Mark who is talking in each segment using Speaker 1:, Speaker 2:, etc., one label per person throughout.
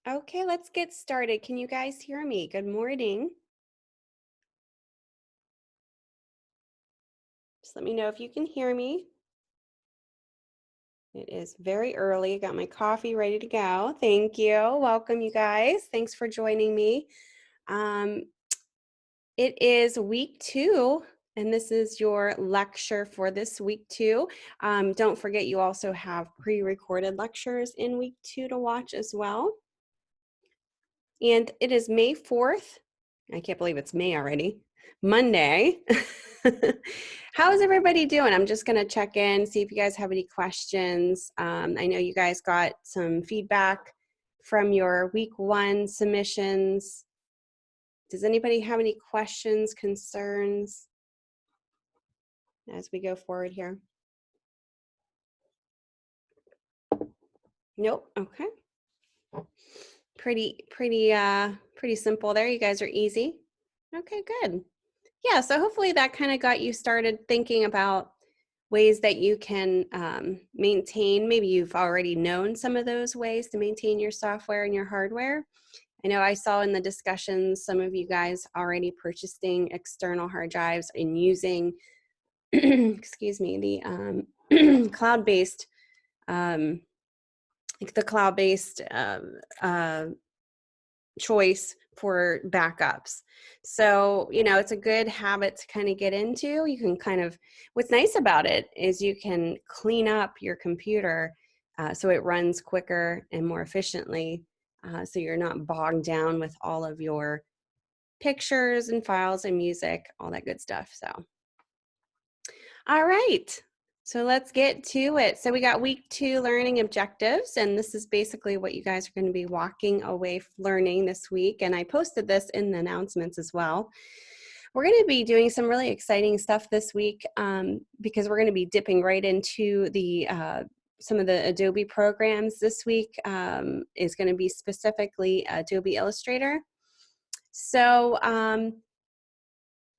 Speaker 1: Okay, let's get started. Can you guys hear me? Good morning. Just let me know if you can hear me. It is very early. Got my coffee ready to go. Thank you. Welcome, you guys. Thanks for joining me. Um, it is week 2, and this is your lecture for this week 2. Don't forget, you also have pre-recorded lectures in week 2 to watch as well. And it is May 4th. I can't believe it's May already. Monday. How is everybody doing? I'm just going to check in, see if you guys have any questions. I know you guys got some feedback from your week 1 submissions. Does anybody have any questions, concerns as we go forward here? Nope. Okay. Pretty simple there. You guys are easy. Okay, good. Yeah, so hopefully that kind of got you started thinking about ways that you can maintain. Maybe you've already known some of those ways to maintain your software and your hardware. I know I saw in the discussions some of you guys already purchasing external hard drives and using, excuse me, the cloud-based, like the cloud-based choice for backups. So, it's a good habit to kind of get into. You can what's nice about it is you can clean up your computer so it runs quicker and more efficiently. So you're not bogged down with all of your pictures and files and music, all that good stuff. So, all right. So let's get to it. So we got week 2 learning objectives, and this is basically what you guys are going to be walking away learning this week. And I posted this in the announcements as well. We're going to be doing some really exciting stuff this week because we're going to be dipping right into the some of the Adobe programs this week is going to be specifically Adobe Illustrator. So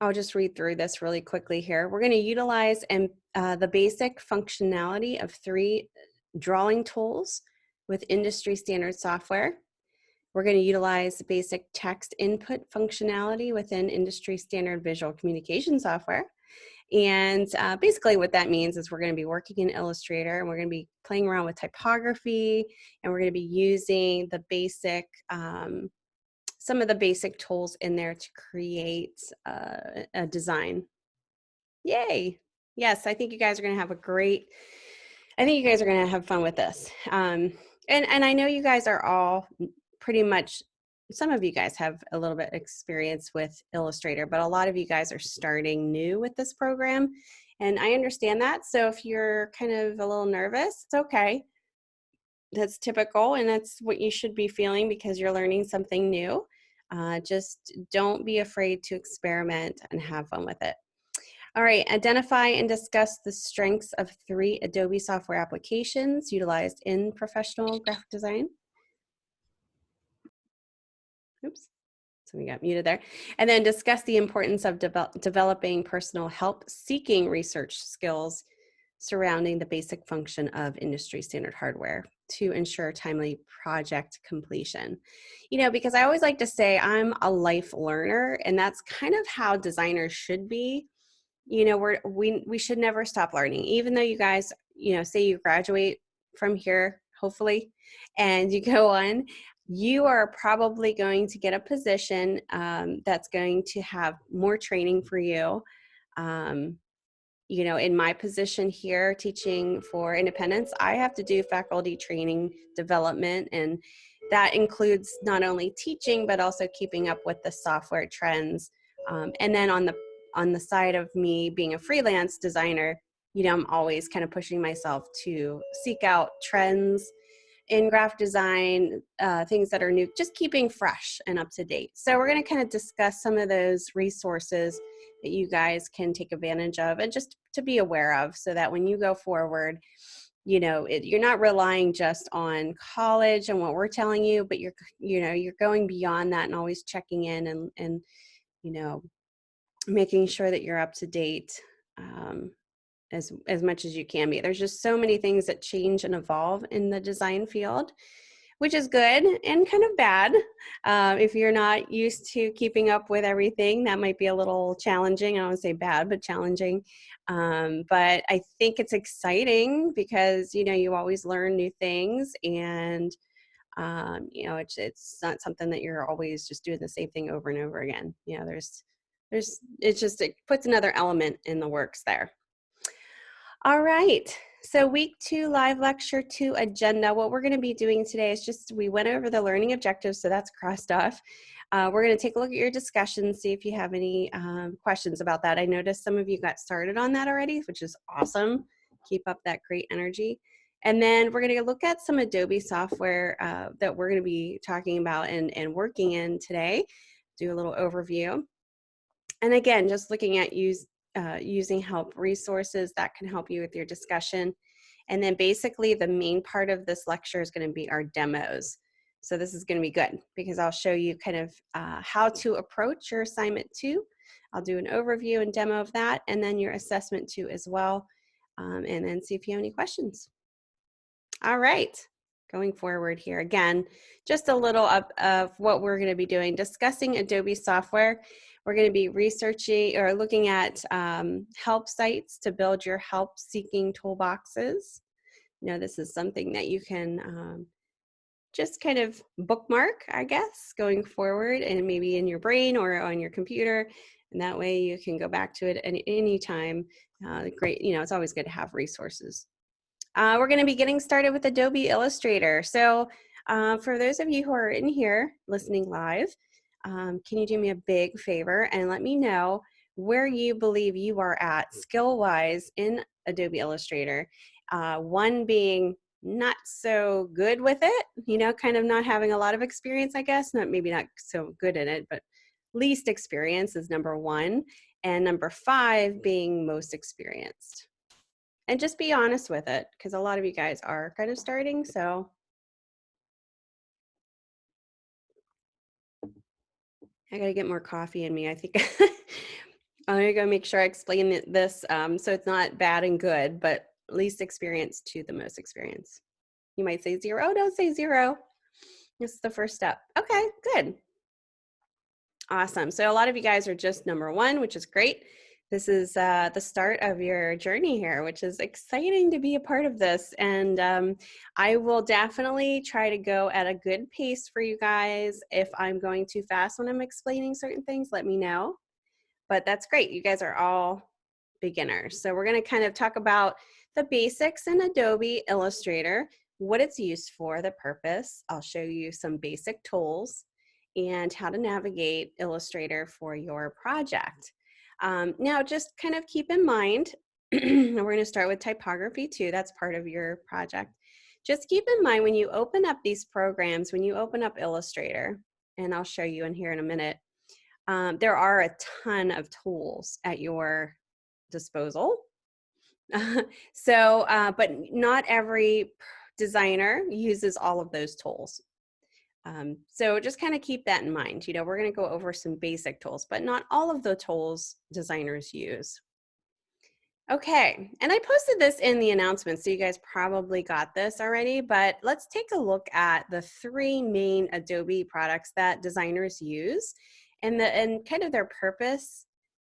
Speaker 1: I'll just read through this really quickly here. We're going to utilize the basic functionality of 3 drawing tools with industry standard software. We're going to utilize basic text input functionality within industry standard visual communication software. And basically what that means is we're going to be working in Illustrator, and we're going to be playing around with typography, and we're going to be using the basic some of the basic tools in there to create a design. Yay. Yes, I think you guys are going to have fun with this. And I know you guys are all pretty much, some of you guys have a little bit experience with Illustrator, but a lot of you guys are starting new with this program. And I understand that. So if you're kind of a little nervous, it's okay. That's typical, and that's what you should be feeling because you're learning something new. Just don't be afraid to experiment and have fun with it. All right, identify and discuss the strengths of 3 Adobe software applications utilized in professional graphic design. Oops, so we got muted there. And then discuss the importance of developing personal help-seeking research skills surrounding the basic function of industry standard hardware to ensure timely project completion. Because I always like to say I'm a life learner, and that's kind of how designers should be. We should never stop learning, even though you guys, say you graduate from here, hopefully, and you go on, you are probably going to get a position that's going to have more training for you. In my position here teaching for independents, I have to do faculty training development, and that includes not only teaching, but also keeping up with the software trends. And then on the side of me being a freelance designer, I'm always kind of pushing myself to seek out trends in graphic design, things that are new, just keeping fresh and up to date. So we're going to kind of discuss some of those resources that you guys can take advantage of and just to be aware of, so that when you go forward, you're not relying just on college and what we're telling you, but you're going beyond that and always checking in and making sure that you're up to date as much as you can be. There's just so many things that change and evolve in the design field. which is good and kind of bad. If you're not used to keeping up with everything, that might be a little challenging. I don't want to say bad, but challenging. But I think it's exciting because, you know, you always learn new things, and you know, it's not something that you're always just doing the same thing over and over again. You know, it puts another element in the works there. All right. So week 2 live lecture 2 agenda. What we're going to be doing today is we went over the learning objectives, so that's crossed off. We're going to take a look at your discussion, see if you have any questions about that. I noticed some of you got started on that already, which is awesome. Keep up that great energy. And then we're going to look at some Adobe software that we're going to be talking about and working in today. Do a little overview. And again, just looking at using help resources that can help you with your discussion. And then basically the main part of this lecture is going to be our demos. So this is going to be good because I'll show you kind of how to approach your assignment 2. I'll do an overview and demo of that, and then your assessment 2 as well, and then see if you have any questions. All right, going forward here again, just a little of what we're going to be doing, discussing Adobe software. We're going to be researching or looking at help sites to build your help-seeking toolboxes. You know, this is something that you can just kind of bookmark, I guess, going forward, and maybe in your brain or on your computer. And that way you can go back to it at any time. Great, you know, it's always good to have resources. We're going to be getting started with Adobe Illustrator. So for those of you who are in here listening live, can you do me a big favor and let me know where you believe you are at skill-wise in Adobe Illustrator? One being not so good with it, you know, kind of not having a lot of experience, I guess, maybe not so good in it, but least experience is number 1. And number 5 being most experienced. And just be honest with it, because a lot of you guys are kind of starting, so. I gotta get more coffee in me, I think. I'm gonna go make sure I explain this so it's not bad and good, but least experience to the most experience. You might say 0. Oh, don't say 0. This is the first step. Okay, good. Awesome. So a lot of you guys are just number 1, which is great. This is the start of your journey here, which is exciting to be a part of this. And I will definitely try to go at a good pace for you guys. If I'm going too fast when I'm explaining certain things, let me know. But that's great. You guys are all beginners. So we're going to kind of talk about the basics in Adobe Illustrator, what it's used for, the purpose. I'll show you some basic tools and how to navigate Illustrator for your project. Now, just kind of keep in mind, we're going to start with typography too. That's part of your project. Just keep in mind when you open up these programs, when you open up Illustrator, and I'll show you in here in a minute, there are a ton of tools at your disposal. But not every designer uses all of those tools. So just kind of keep that in mind. You know, we're going to go over some basic tools, but not all of the tools designers use. Okay, and I posted this in the announcement, so you guys probably got this already, but let's take a look at the 3 main Adobe products that designers use and kind of their purpose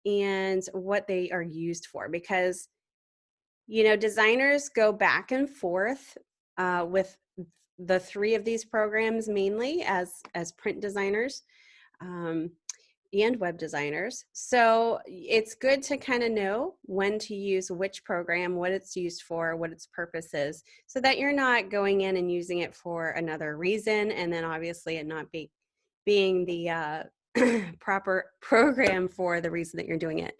Speaker 1: and what they are used for, because, you know, designers go back and forth with the 3 of these programs mainly as print designers and web designers. So it's good to kind of know when to use which program, what it's used for, what its purpose is, so that you're not going in and using it for another reason, and then obviously it not being the proper program for the reason that you're doing it.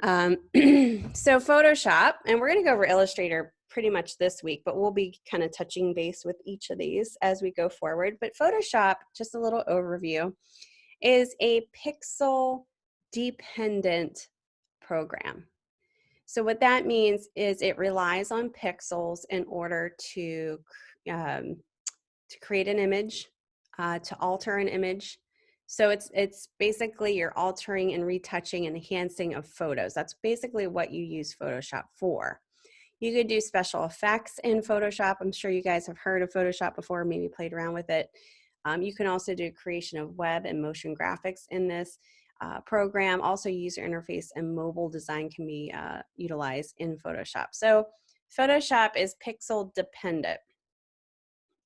Speaker 1: So Photoshop, and we're going to go over Illustrator pretty much this week, but we'll be kind of touching base with each of these as we go forward. But Photoshop, just a little overview, is a pixel dependent program. So what that means is it relies on pixels in order to create an image, to alter an image. So it's basically you're altering and retouching and enhancing of photos. That's basically what you use Photoshop for. You could do special effects in Photoshop. I'm sure you guys have heard of Photoshop before, maybe played around with it. You can also do creation of web and motion graphics in this program. Also, user interface and mobile design can be utilized in Photoshop. So Photoshop is pixel dependent.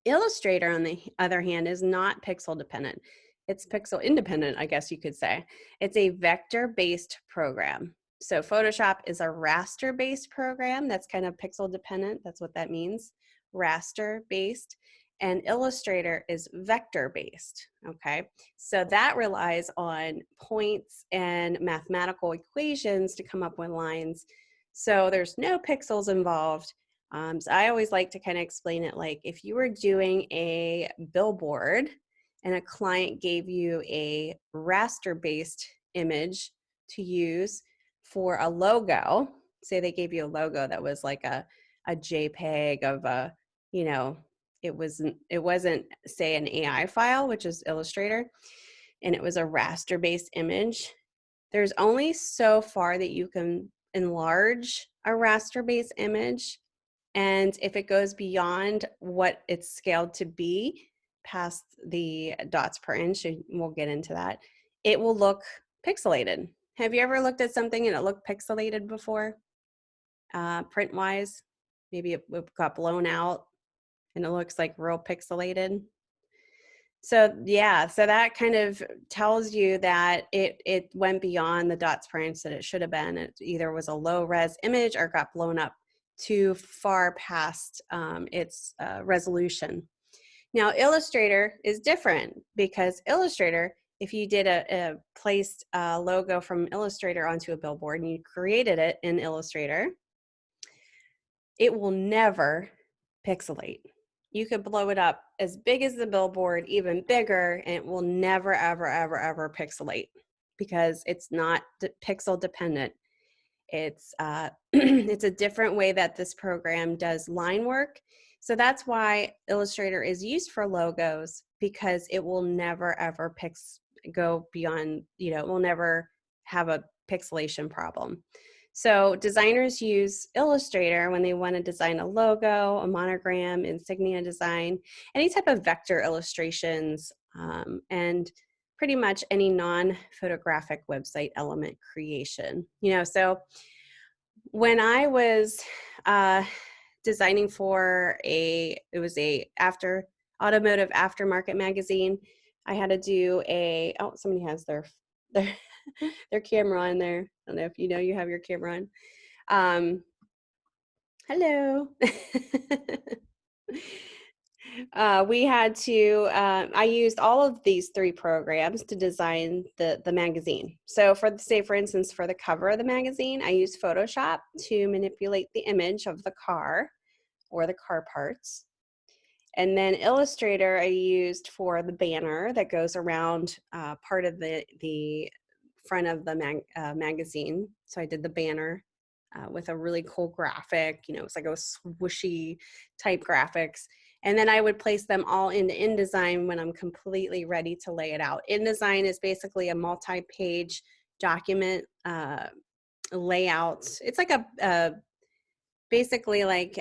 Speaker 1: Illustrator, on the other hand, is not pixel dependent. It's pixel independent, I guess you could say. It's a vector-based program. So Photoshop is a raster-based program that's kind of pixel dependent. That's what that means, raster-based. And Illustrator is vector-based, okay? So that relies on points and mathematical equations to come up with lines. So there's no pixels involved. So I always like to kind of explain it like if you were doing a billboard and a client gave you a raster-based image to use for a logo, say they gave you a logo that was like a JPEG of a, you know, it wasn't say an AI file, which is Illustrator, and it was a raster-based image. There's only so far that you can enlarge a raster-based image. And if it goes beyond what it's scaled to be, past the dots per inch, and we'll get into that, it will look pixelated. Have you ever looked at something and it looked pixelated before, print-wise? Maybe it got blown out and it looks like real pixelated. So yeah, so that kind of tells you that it went beyond the dots per inch that it should have been. It either was a low res image or got blown up too far past its resolution. Now Illustrator is different because Illustrator, if you did a placed logo from Illustrator onto a billboard and you created it in Illustrator, it will never pixelate. You could blow it up as big as the billboard, even bigger, and it will never, ever, ever, ever pixelate because it's not pixel dependent. It's it's a different way that this program does line work. So that's why Illustrator is used for logos, because it will never, ever go beyond, you know, it will never have a pixelation problem. So designers use Illustrator when they want to design a logo, a monogram, insignia design, any type of vector illustrations, and pretty much any non-photographic website element creation. You know, so when I was designing for it was a automotive aftermarket magazine, I had to do oh, somebody has their their camera on there. I don't know if you know you have your camera on. Hello. We had to, I used all of these 3 programs to design the magazine. So for instance, for the cover of the magazine, I used Photoshop to manipulate the image of the car or the car parts. And then Illustrator I used for the banner that goes around part of the front of the magazine. So I did the banner with a really cool graphic, you know, it's like a swooshy type graphics. And then I would place them all into InDesign when I'm completely ready to lay it out. InDesign is basically a multi-page document layout. It's like basically like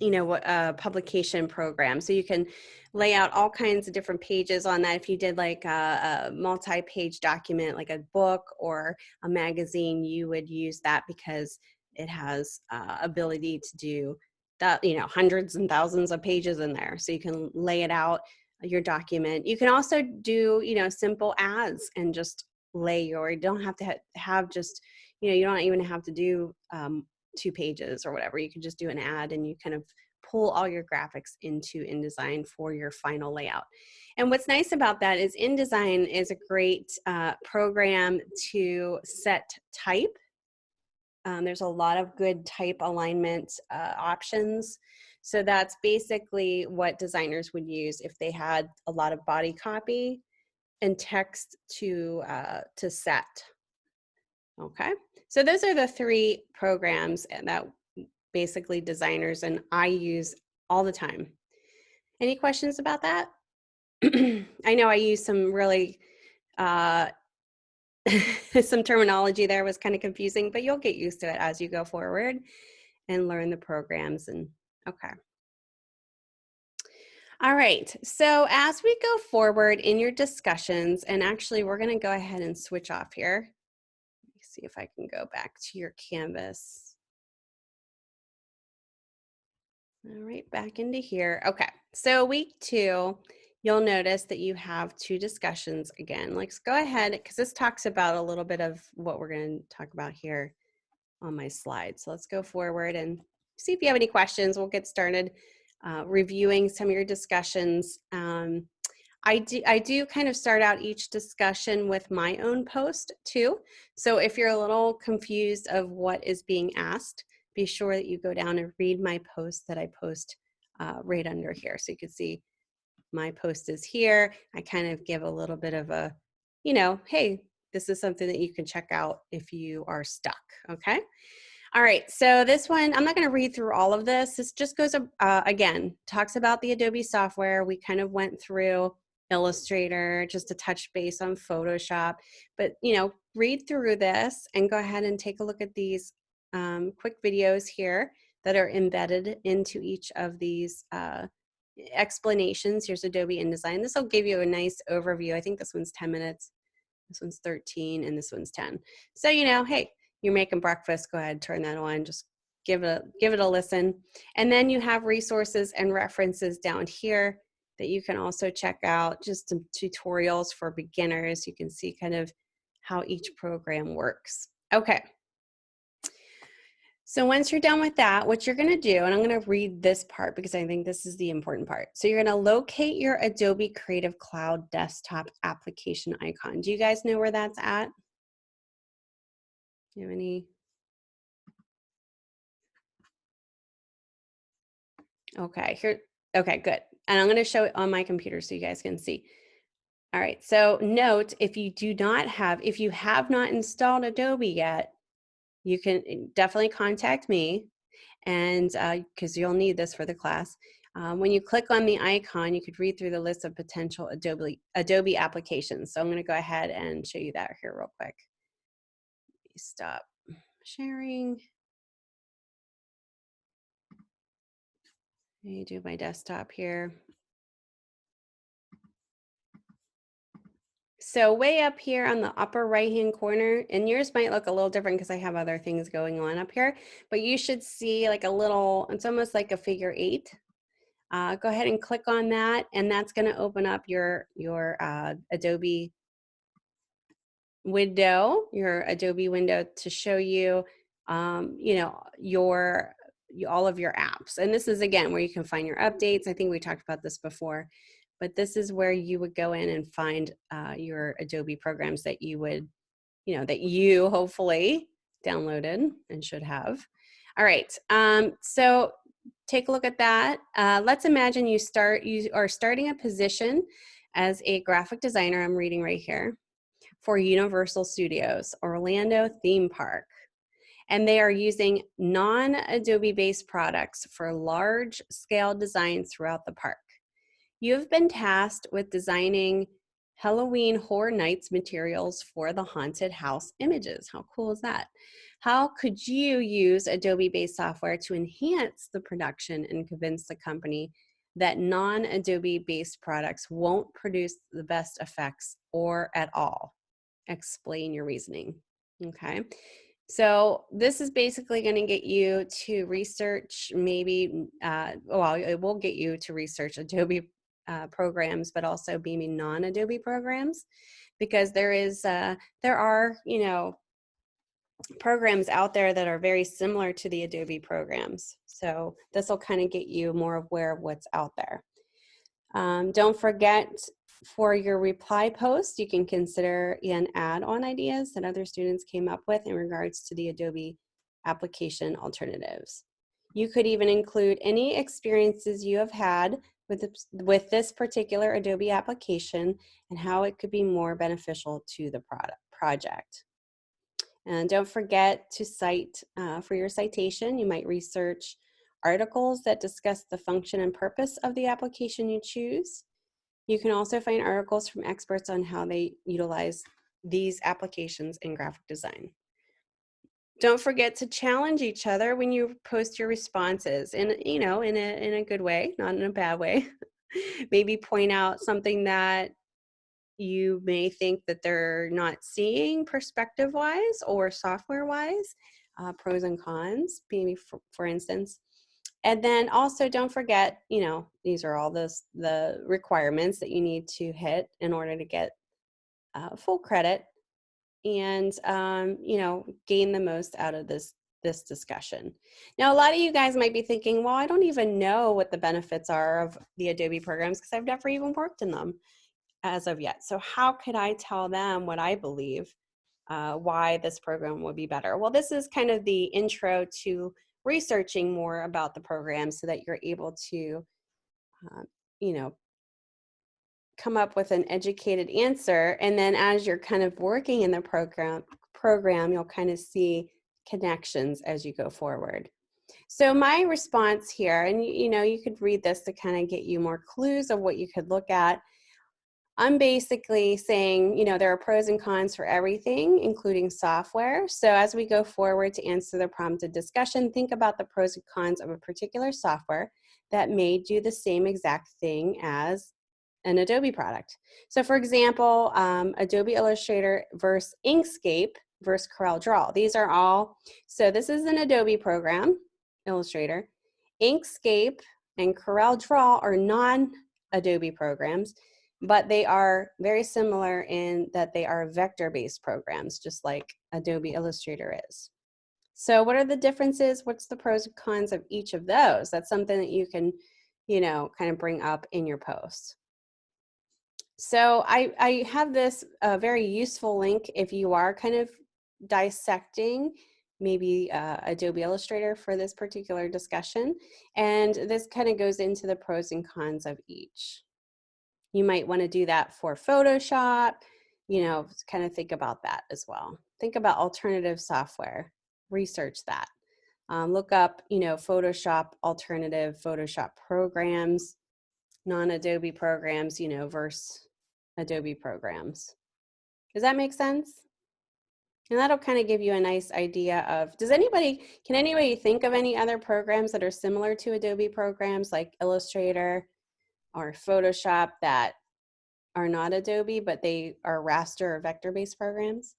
Speaker 1: you know, a publication program. So you can lay out all kinds of different pages on that. If you did like a multi-page document, like a book or a magazine, you would use that because it has ability to do that, you know, hundreds and thousands of pages in there. So you can lay it out, your document. You can also do, you know, simple ads and just you don't have to have just, you know, you don't even have to do 2 pages or whatever. You can just do an ad and you kind of pull all your graphics into InDesign for your final layout. And what's nice about that is InDesign is a great program to set type. There's a lot of good type alignment options. So that's basically what designers would use if they had a lot of body copy and text to set. Okay, so those are the 3 programs that basically designers and I use all the time. Any questions about that? I know I use some really some terminology there was kind of confusing, but you'll get used to it as you go forward and learn the programs. And okay. All right, so as we go forward in your discussions, and actually we're going to go ahead and switch off here. Let me see if I can go back to your Canvas. All right, back into here. Okay, so week 2, you'll notice that you have 2 discussions again. Let's go ahead, because this talks about a little bit of what we're going to talk about here on my slide. So let's go forward and see if you have any questions. We'll get started reviewing some of your discussions. I do kind of start out each discussion with my own post too. So if you're a little confused of what is being asked, be sure that you go down and read my post that I post right under here. So you can see my post is here. I kind of give a little bit of a, hey, this is something that you can check out if you are stuck, okay? All right, so this one, I'm not going to read through all of this. This just goes, again, talks about the Adobe software. We kind of went through Illustrator, just to touch base on Photoshop. But, read through this and go ahead and take a look at these quick videos here that are embedded into each of these explanations. Here's Adobe InDesign. This will give you a nice overview. I think this one's 10 minutes. This one's 13 and this one's 10. So, hey, you're making breakfast, go ahead, turn that on, just give it a listen. And then you have resources and references down here that you can also check out, just some tutorials for beginners. You can see kind of how each program works. Okay. So once you're done with that, what you're going to do, and I'm going to read this part because I think this is the important part. So you're going to locate your Adobe Creative Cloud desktop application icon. Do you guys know where that's at? Do you have any? Okay, here. Okay, good. And I'm going to show it on my computer so you guys can see. All right, so note, if you have not installed Adobe yet, you can definitely contact me, and because you'll need this for the class. When you click on the icon, you could read through the list of potential Adobe applications. So I'm going to go ahead and show you that here real quick. Stop sharing. Let me do my desktop here. So way up here on the upper right-hand corner, and yours might look a little different because I have other things going on up here, but you should see like a little, it's almost like a figure 8. Go ahead and click on that, and that's going to open up your Adobe window, to show you, all of your apps. And this is, again, where you can find your updates. I think we talked about this before, but this is where you would go in and find your Adobe programs that you would, that you hopefully downloaded and should have. All right, so take a look at that. Let's imagine you are starting a position as a graphic designer. I'm reading right here for Universal Studios Orlando theme park. And they are using non-Adobe based products for large scale designs throughout the park. You have been tasked with designing Halloween Horror Nights materials for the haunted house images. How cool is that? How could you use Adobe-based software to enhance the production and convince the company that non-Adobe based products won't produce the best effects or at all? Explain your reasoning, okay? So this is basically going to get you to research it will get you to research Adobe programs, but also maybe non-Adobe programs, because there are, programs out there that are very similar to the Adobe programs. So this will kind of get you more aware of what's out there. Don't forget, for your reply post, you can consider and add on ideas that other students came up with in regards to the Adobe application alternatives. You could even include any experiences you have had with this particular Adobe application and how it could be more beneficial to the project. And don't forget to cite for your citation. You might research articles that discuss the function and purpose of the application you choose. You can also find articles from experts on how they utilize these applications in graphic design. Don't forget to challenge each other when you post your responses, in a good way, not in a bad way. Maybe point out something that you may think that they're not seeing perspective wise or software wise, pros and cons, maybe for instance. And then also don't forget, these are all the requirements that you need to hit in order to get full credit and gain the most out of this discussion. Now, a lot of you guys might be thinking, well, I don't even know what the benefits are of the Adobe programs because I've never even worked in them as of yet. So how could I tell them what I believe, why this program would be better? Well, this is kind of the intro to researching more about the program so that you're able to, you know, come up with an educated answer. And then as you're kind of working in the program, you'll kind of see connections as you go forward. So my response here, and you could read this to kind of get you more clues of what you could look at. I'm basically saying, there are pros and cons for everything, including software. So as we go forward to answer the prompted discussion, think about the pros and cons of a particular software that may do the same exact thing as an Adobe product. So for example, Adobe Illustrator versus Inkscape versus CorelDRAW. These are all, so this is an Adobe program, Illustrator. Inkscape and CorelDRAW are non-Adobe programs, but they are very similar in that they are vector-based programs, just like Adobe Illustrator is. So what are the differences? What's the pros and cons of each of those? That's something that you can, kind of bring up in your posts. So I have this very useful link if you are kind of dissecting maybe Adobe Illustrator for this particular discussion. And this kind of goes into the pros and cons of each. You might want to do that for Photoshop, kind of think about that as well. Think about alternative software, research that. Look up, Photoshop alternative Photoshop programs, non-Adobe programs, versus Adobe programs. Does that make sense? And that'll kind of give you a nice idea of, can anybody think of any other programs that are similar to Adobe programs like Illustrator or Photoshop that are not Adobe, but they are raster or vector-based programs?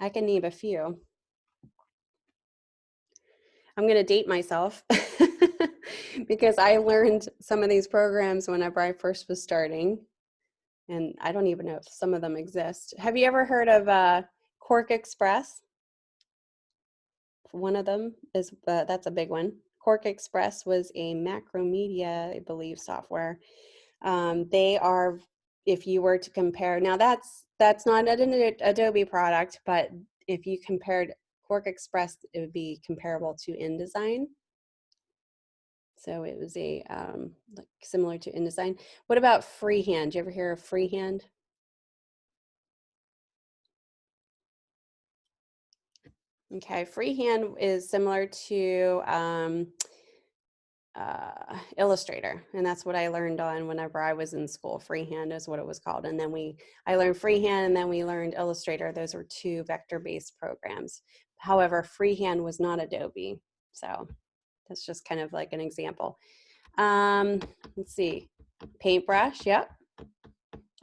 Speaker 1: I can name a few. I'm going to date myself because I learned some of these programs whenever I first was starting, and I don't even know if some of them exist. Have you ever heard of Quark Express? One of them is, that's a big one. Quark Express was a Macromedia, I believe, software. They are, if you were to compare, now that's not an Adobe product, but if you compared Quark Express, it would be comparable to InDesign. So it was a like similar to InDesign. What about Freehand? Do you ever hear of Freehand? Okay, Freehand is similar to Illustrator, and that's what I learned on whenever I was in school. Freehand is what it was called, and then I learned Freehand, and then we learned Illustrator. Those were two vector-based programs. However, Freehand was not Adobe, so that's just kind of like an example. Let's see, Paintbrush. Yep.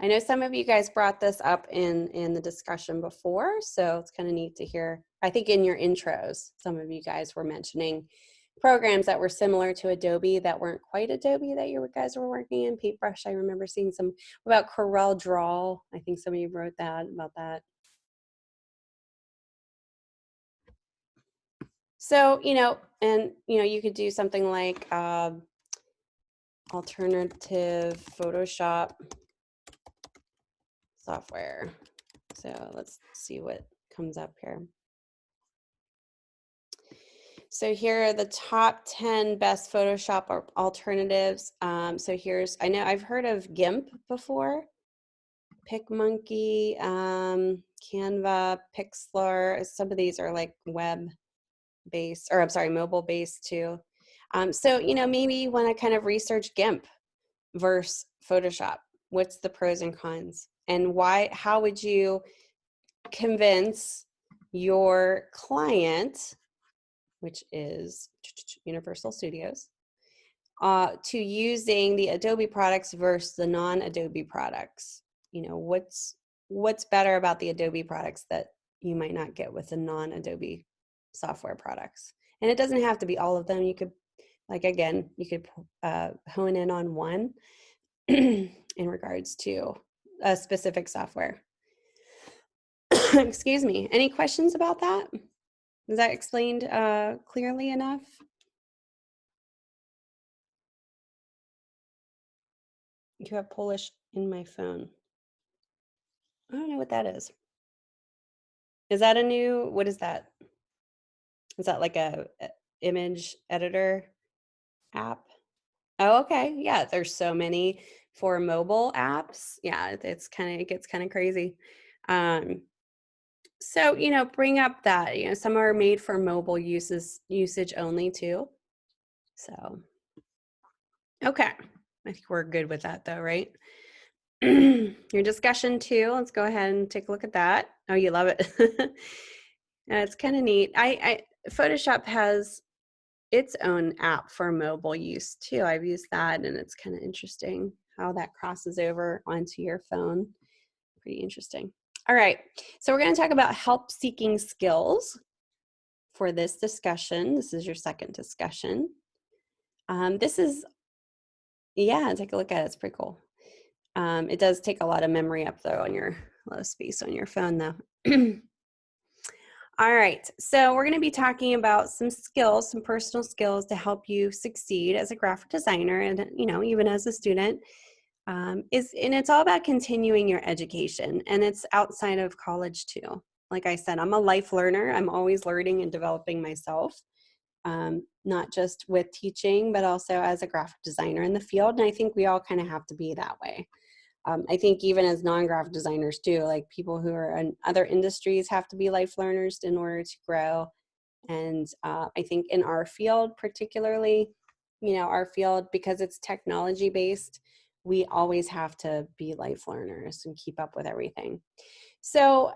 Speaker 1: I know some of you guys brought this up in the discussion before, so it's kind of neat to hear. I think in your intros, some of you guys were mentioning programs that were similar to Adobe that weren't quite Adobe that you guys were working in. Paintbrush, I remember seeing some about CorelDRAW. I think some of you wrote that about that. So, you could do something like alternative Photoshop software. So let's see what comes up here. So here are the top 10 best Photoshop alternatives. So I know I've heard of GIMP before, PicMonkey, Canva, Pixlr. Some of these are like web-based, or I'm sorry, mobile-based too. So, maybe you want to kind of research GIMP versus Photoshop. What's the pros and cons? And how would you convince your client, which is Universal Studios, to using the Adobe products versus the non-Adobe products? You know, what's better about the Adobe products that you might not get with the non-Adobe software products? And it doesn't have to be all of them. You could, like, again, you could hone in on one in regards to a specific software. Excuse me. Any questions about that? Is that explained clearly enough? You have Polish in my phone. I don't know what that is. Is that a new, what is that? Is that like a image editor app? Oh, okay. Yeah, there's so many for mobile apps. Yeah, it gets kind of crazy. So, you know, bring up that, you know, some are made for mobile usage only too. So, okay. I think we're good with that though, right? Your discussion too. Let's go ahead and take a look at that. Oh, you love it. It's kind of neat. Photoshop has its own app for mobile use too. I've used that, and it's kind of interesting how that crosses over onto your phone. Pretty interesting. All right, so we're going to talk about help-seeking skills for this discussion. This is your second discussion. This is, yeah, take a look at it. It's pretty cool. It does take a lot of memory up though, on your low space on your phone though. All right, so we're going to be talking about some skills, some personal skills to help you succeed as a graphic designer, and you know, even as a student. And it's all about continuing your education, and it's outside of college too. Like I said, I'm a life learner. I'm always learning and developing myself, not just with teaching, but also as a graphic designer in the field. And I think we all kind of have to be that way. I think even as non-graphic designers too, like people who are in other industries have to be life learners in order to grow. And I think in our field particularly, you know, our field, because it's technology based, we always have to be life learners and keep up with everything. So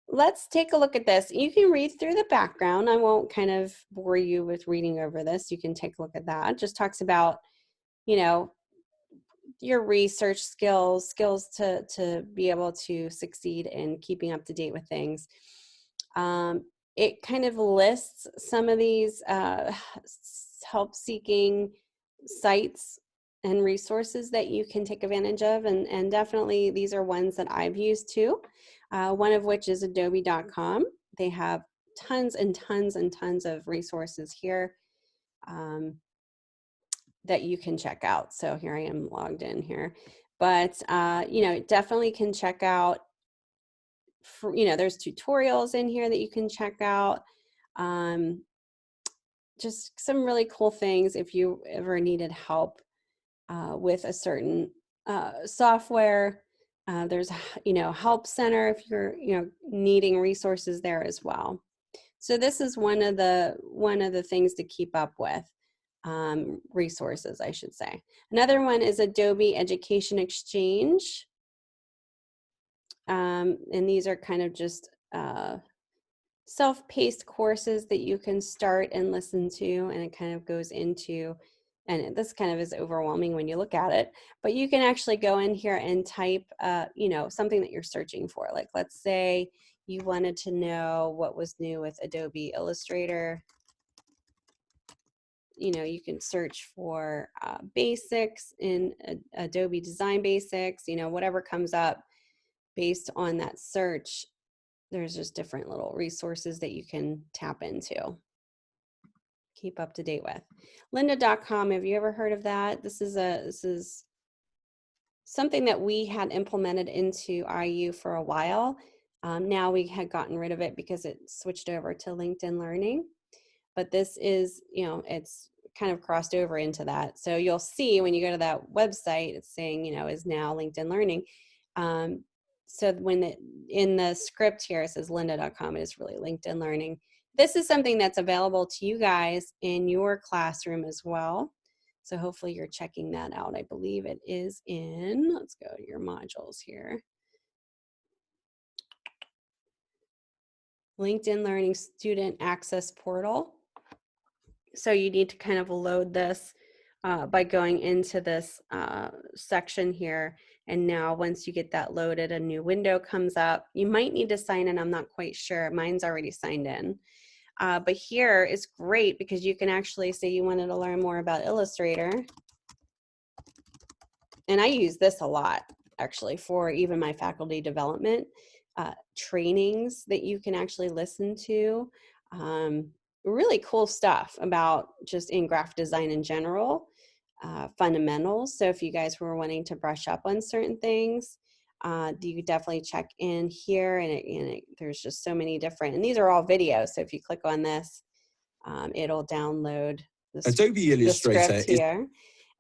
Speaker 1: let's take a look at this. You can read through the background. I won't kind of bore you with reading over this. You can take a look at that. It just talks about, you know, your research skills to be able to succeed in keeping up to date with things. It kind of lists some of these help-seeking sites and resources that you can take advantage of, and definitely these are ones that I've used too. One of which is adobe.com. They have tons and tons and tons of resources here that you can check out. So here I am logged in here, but you know, definitely can check out, you know, there's tutorials in here that you can check out. Just some really cool things if you ever needed help with a certain software. There's, you know, help center if you're, you know, needing resources there as well. So this is one of the things to keep up with. Resources, I should say. Another one is Adobe Education Exchange. And these are kind of just self-paced courses that you can start and listen to, and it kind of goes into, and this kind of is overwhelming when you look at it, but you can actually go in here and type, you know, something that you're searching for. Like, let's say you wanted to know what was new with Adobe Illustrator. You know, you can search for basics in Adobe Design Basics, you know, whatever comes up based on that search. There's just different little resources that you can tap into, keep up to date with. Lynda.com, have you ever heard of that? This is something that we had implemented into IU for a while. Now we had gotten rid of it because it switched over to LinkedIn Learning. But this is, you know, it's kind of crossed over into that. So you'll see when you go to that website, it's saying, you know, is now LinkedIn Learning. So when in the script here, it says lynda.com, it is really LinkedIn Learning. This is something that's available to you guys in your classroom as well. So hopefully you're checking that out. I believe it is in, let's go to your modules here. LinkedIn Learning Student Access Portal. So you need to kind of load this by going into this section here. And now once you get that loaded, a new window comes up. You might need to sign in, I'm not quite sure. Mine's already signed in. But here is great because you can actually say you wanted to learn more about Illustrator. And I use this a lot actually for even my faculty development trainings that you can actually listen to. Really cool stuff about just in graphic design in general, fundamentals. So if you guys were wanting to brush up on certain things, you could definitely check in here, and there's just so many different, and these are all videos. So if you click on this, it'll download the script here.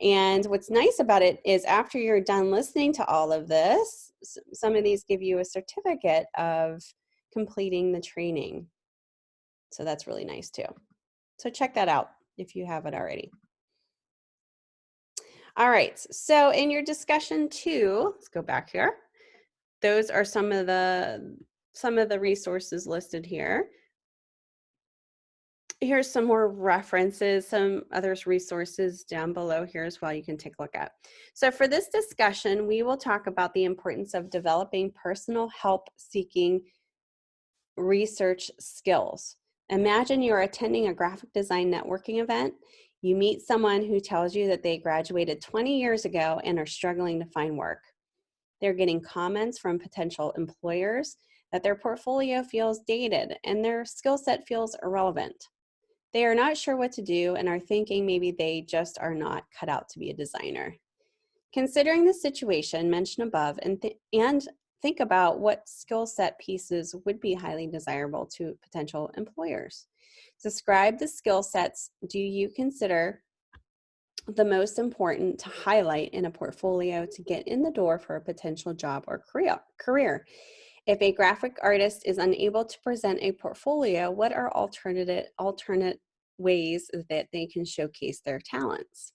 Speaker 1: And what's nice about it is after you're done listening to all of this, some of these give you a certificate of completing the training. So that's really nice too. So check that out if you haven't already. All right, so in your discussion too, let's go back here. Those are some of the resources listed here. Here's some more references, some others resources down below here as well you can take a look at. So for this discussion, we will talk about the importance of developing personal help seeking research skills. Imagine you're attending a graphic design networking event. You meet someone who tells you that they graduated 20 years ago and are struggling to find work. They're getting comments from potential employers that their portfolio feels dated and their skill set feels irrelevant. They are not sure what to do and are thinking maybe they just are not cut out to be a designer. Considering the situation mentioned above and think about what skill set pieces would be highly desirable to potential employers. Describe the skill sets do you consider the most important to highlight in a portfolio to get in the door for a potential job or career. If a graphic artist is unable to present a portfolio, what are alternate ways that they can showcase their talents?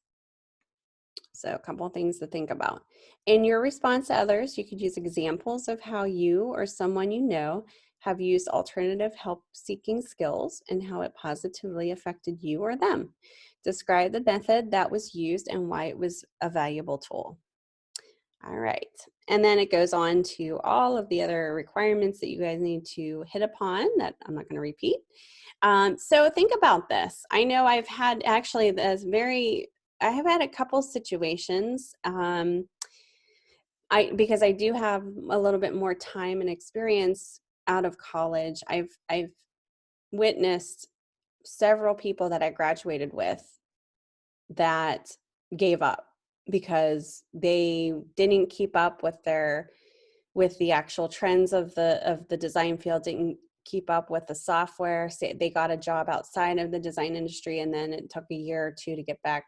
Speaker 1: So a couple of things to think about. In your response to others, you could use examples of how you or someone you know have used alternative help-seeking skills and how it positively affected you or them. Describe the method that was used and why it was a valuable tool. All right, and then it goes on to all of the other requirements that you guys need to hit upon that I'm not going to repeat. So think about this. I know I've had actually I have had a couple situations because I do have a little bit more time and experience out of college. I've witnessed several people that I graduated with that gave up because they didn't keep up with the actual trends of the design field, didn't keep up with the software. So they got a job outside of the design industry, and then it took a year or two to get back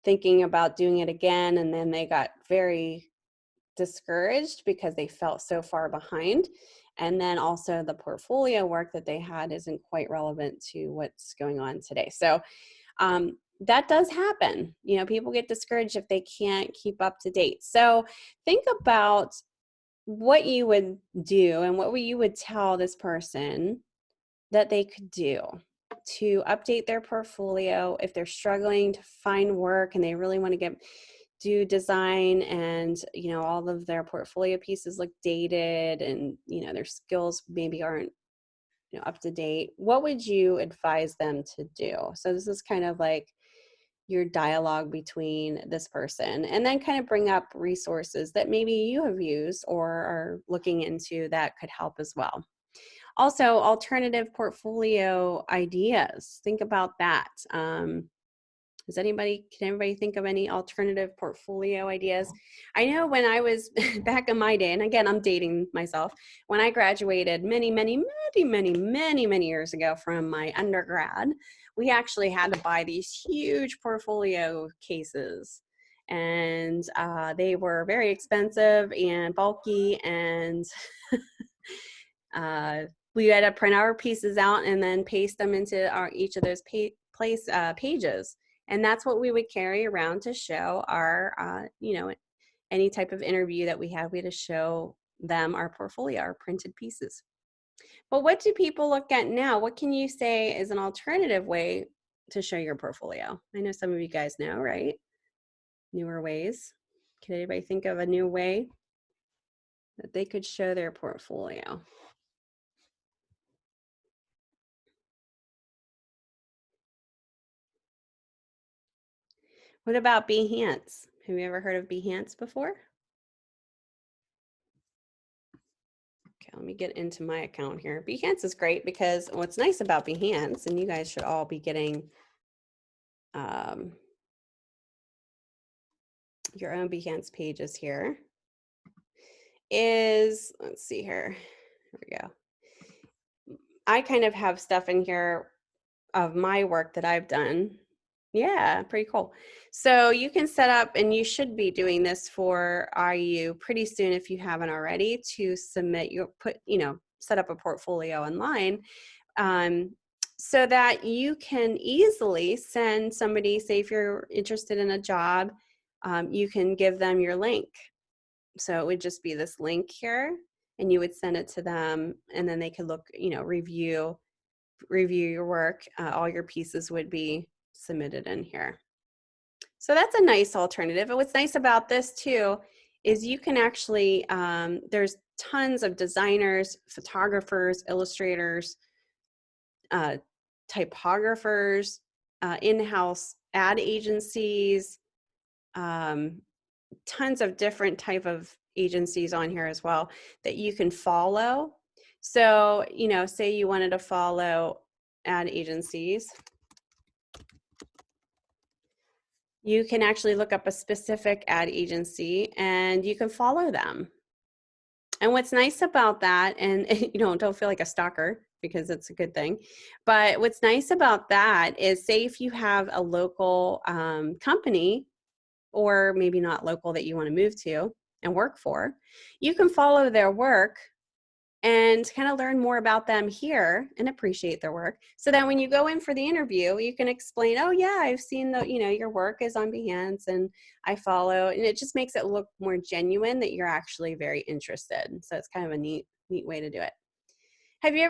Speaker 1: thinking about doing it again, and then they got very discouraged because they felt so far behind. And then also the portfolio work that they had isn't quite relevant to what's going on today. So that does happen. You know, people get discouraged if they can't keep up to date. So think about what you would do and what you would tell this person that they could do to update their portfolio if they're struggling to find work and they really want to do design, and you know all of their portfolio pieces look dated and you know their skills maybe aren't up to date. What would you advise them to do? So this is kind of like your dialogue between this person, and then kind of bring up resources that maybe you have used or are looking into that could help as well. Also, alternative portfolio ideas. Think about that. Can anybody think of any alternative portfolio ideas? I know when I was back in my day, and again, I'm dating myself, when I graduated many years ago from my undergrad, we actually had to buy these huge portfolio cases. And they were very expensive and bulky, and we had to print our pieces out and then paste them into each of those pages. And that's what we would carry around to show our, any type of interview that we had to show them our portfolio, our printed pieces. But what do people look at now? What can you say is an alternative way to show your portfolio? I know some of you guys know, right? Newer ways. Can anybody think of a new way that they could show their portfolio? What about Behance? Have you ever heard of Behance before? Okay, let me get into my account here. Behance is great because what's nice about Behance, and you guys should all be getting your own Behance pages here, is, let's see here, here we go. I kind of have stuff in here of my work that I've done. Yeah, pretty cool. So you can set up, and you should be doing this for IU pretty soon if you haven't already, to submit your set up a portfolio online, so that you can easily send somebody, say if you're interested in a job, you can give them your link. So it would just be this link here, and you would send it to them, and then they could look, review your work. All your pieces would be submitted in here. So that's a nice alternative. And what's nice about this too is you can actually, there's tons of designers, photographers, illustrators, typographers, in-house ad agencies, tons of different type of agencies on here as well that you can follow. So, say you wanted to follow ad agencies, you can actually look up a specific ad agency and you can follow them. And what's nice about that, and don't feel like a stalker because it's a good thing, but what's nice about that is, say if you have a local company, or maybe not local, that you want to move to and work for, you can follow their work and kind of learn more about them here and appreciate their work, so that when you go in for the interview, you can explain, oh yeah, I've seen your work is on Behance and I follow, and it just makes it look more genuine that you're actually very interested. So it's kind of a neat way to do it. Have you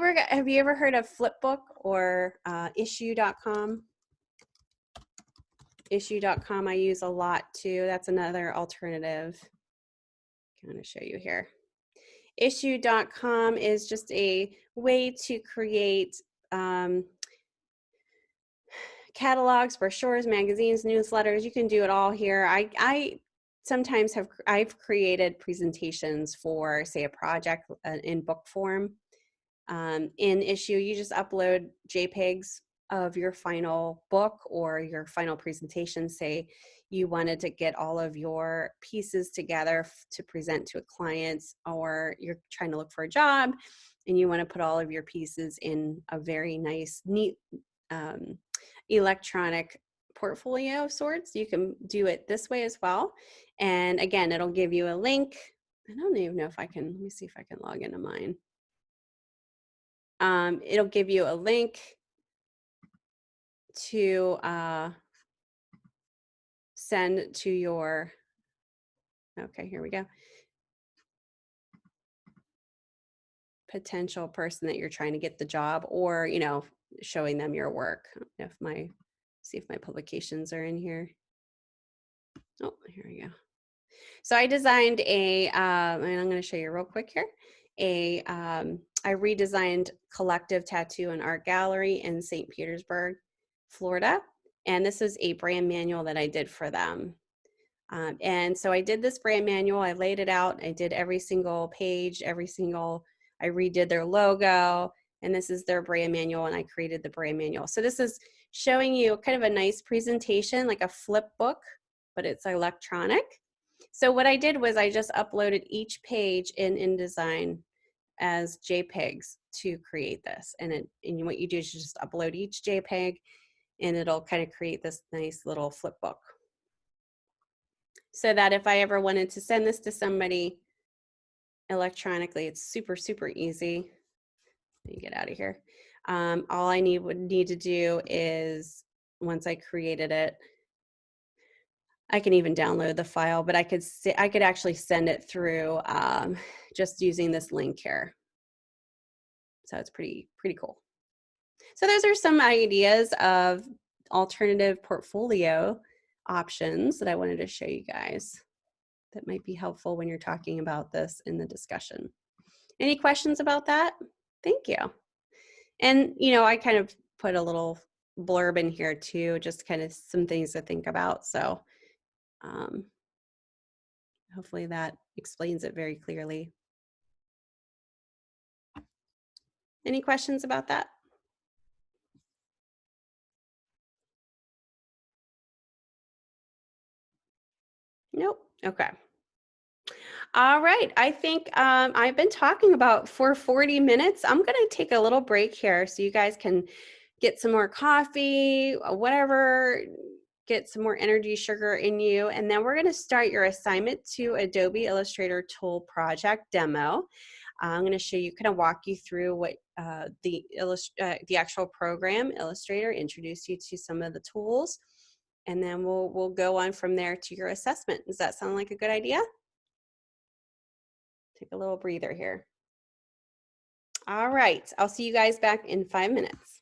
Speaker 1: ever heard of Flipbook or issue.com? Issue.com I use a lot too. That's another alternative. I'm going to show you here. Issue.com is just a way to create catalogs, brochures, magazines, newsletters. You can do it all here. I sometimes I've created presentations for, say, a project in book form. In Issue, you just upload JPEGs of your final book or your final presentation. Say you wanted to get all of your pieces together to present to a client, or you're trying to look for a job and you want to put all of your pieces in a very nice, neat electronic portfolio of sorts. You can do it this way as well. And again, it'll give you a link. I don't even know if I can, let me see if I can log into mine. It'll give you a link to send to your, okay, here we go, potential person that you're trying to get the job, or showing them your work. See if my publications are in here. Oh, here we go. So I designed and I'm going to show you real quick here, I redesigned Collective Tattoo and Art Gallery in St. Petersburg, Florida. And this is a brand manual that I did for them. And so I did this brand manual, I laid it out, I did every single page, I redid their logo, and this is their brand manual, and I created the brand manual. So this is showing you kind of a nice presentation, like a flip book, but it's electronic. So what I did was I just uploaded each page in InDesign as JPEGs to create this. And what you do is you just upload each JPEG, and it'll kind of create this nice little flip book. So that if I ever wanted to send this to somebody electronically, it's super, super easy. Let me get out of here. All I would need to do is, once I created it, I can even download the file, but I could actually send it through just using this link here. So it's pretty cool. So those are some ideas of alternative portfolio options that I wanted to show you guys that might be helpful when you're talking about this in the discussion. Any questions about that? Thank you. And, I kind of put a little blurb in here too, just kind of some things to think about. So um, hopefully that explains it very clearly. Any questions about that? Nope. Okay. All right. I think I've been talking about for 40 minutes. I'm going to take a little break here so you guys can get some more coffee, whatever, get some more energy sugar in you. And then we're going to start your assignment to Adobe Illustrator Tool Project demo. I'm going to show you, kind of walk you through what the actual program, Illustrator, introduce you to some of the tools, and then we'll go on from there to your assessment. Does that sound like a good idea? Take a little breather here. All right, I'll see you guys back in 5 minutes.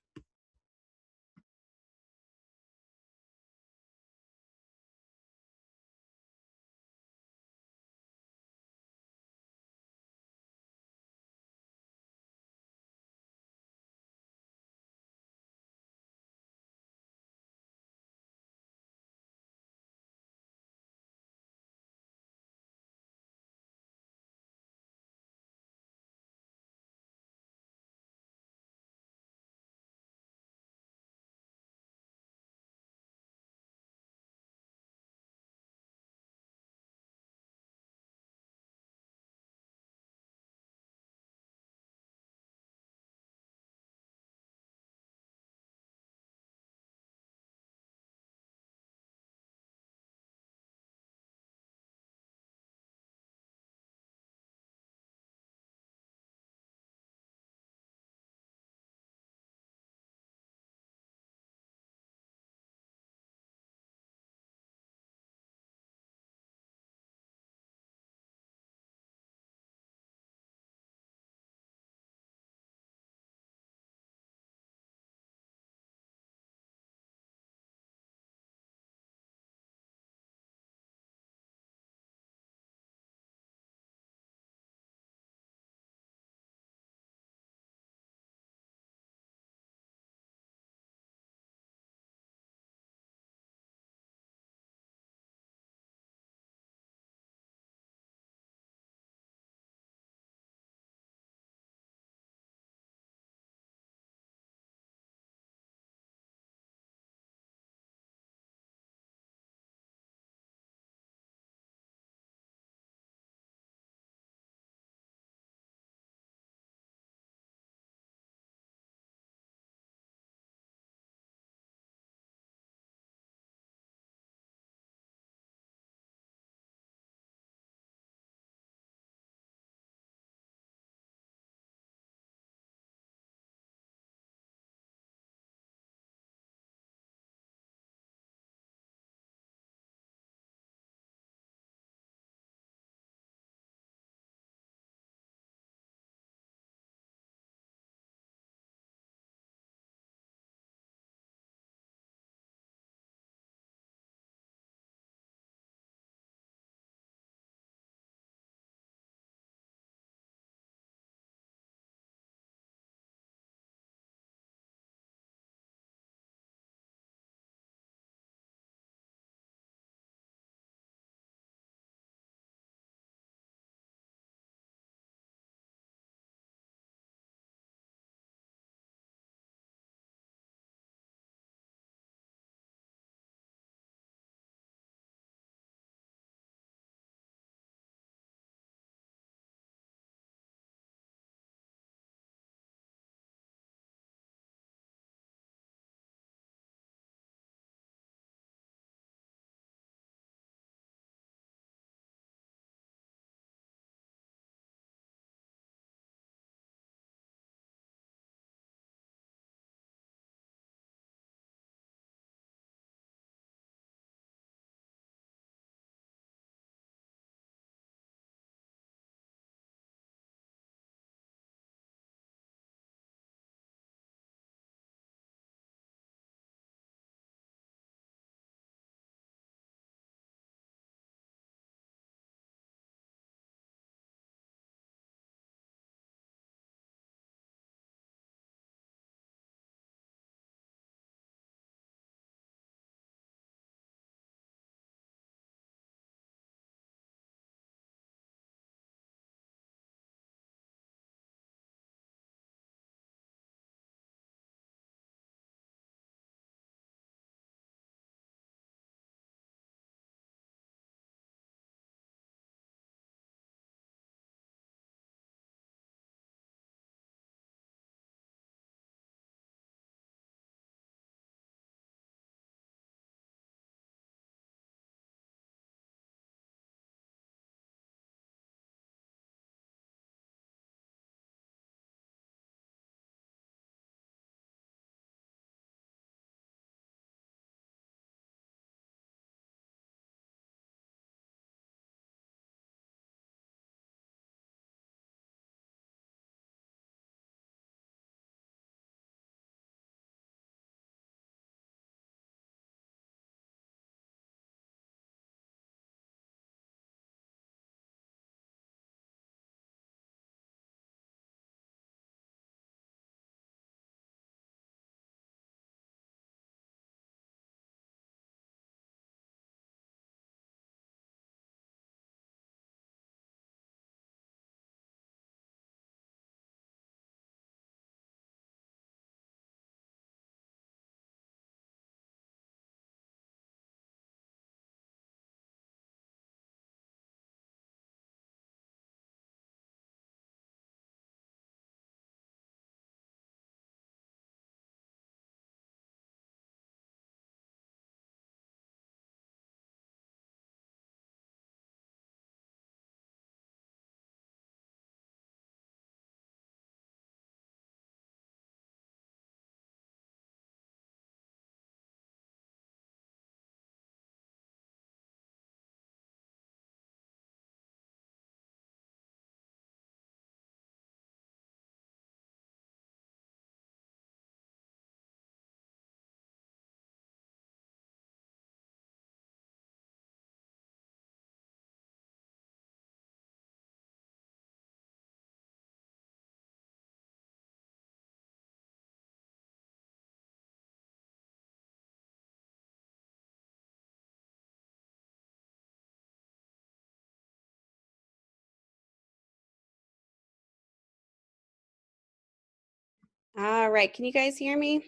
Speaker 1: All right, can you guys hear me?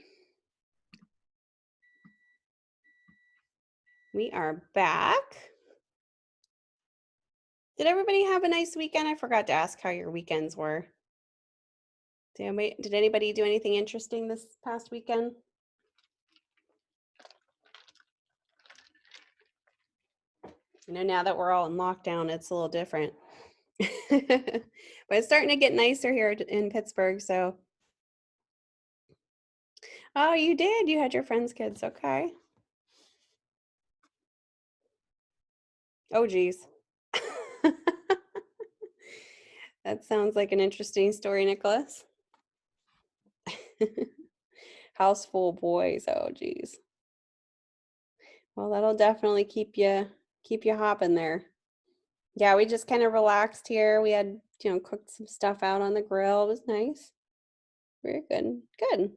Speaker 1: We are back. Did everybody have a nice weekend? I forgot to ask how your weekends were. Did anybody do anything interesting this past weekend? You know, now that we're all in lockdown, it's a little different. But it's starting to get nicer here in Pittsburgh, so. Oh, you did? You had your friend's kids, okay. Oh, geez. That sounds like an interesting story, Nicholas. House full of boys, oh geez. Well, that'll definitely keep you hopping there. Yeah, we just kind of relaxed here. We had, cooked some stuff out on the grill. It was nice. Very good. Good.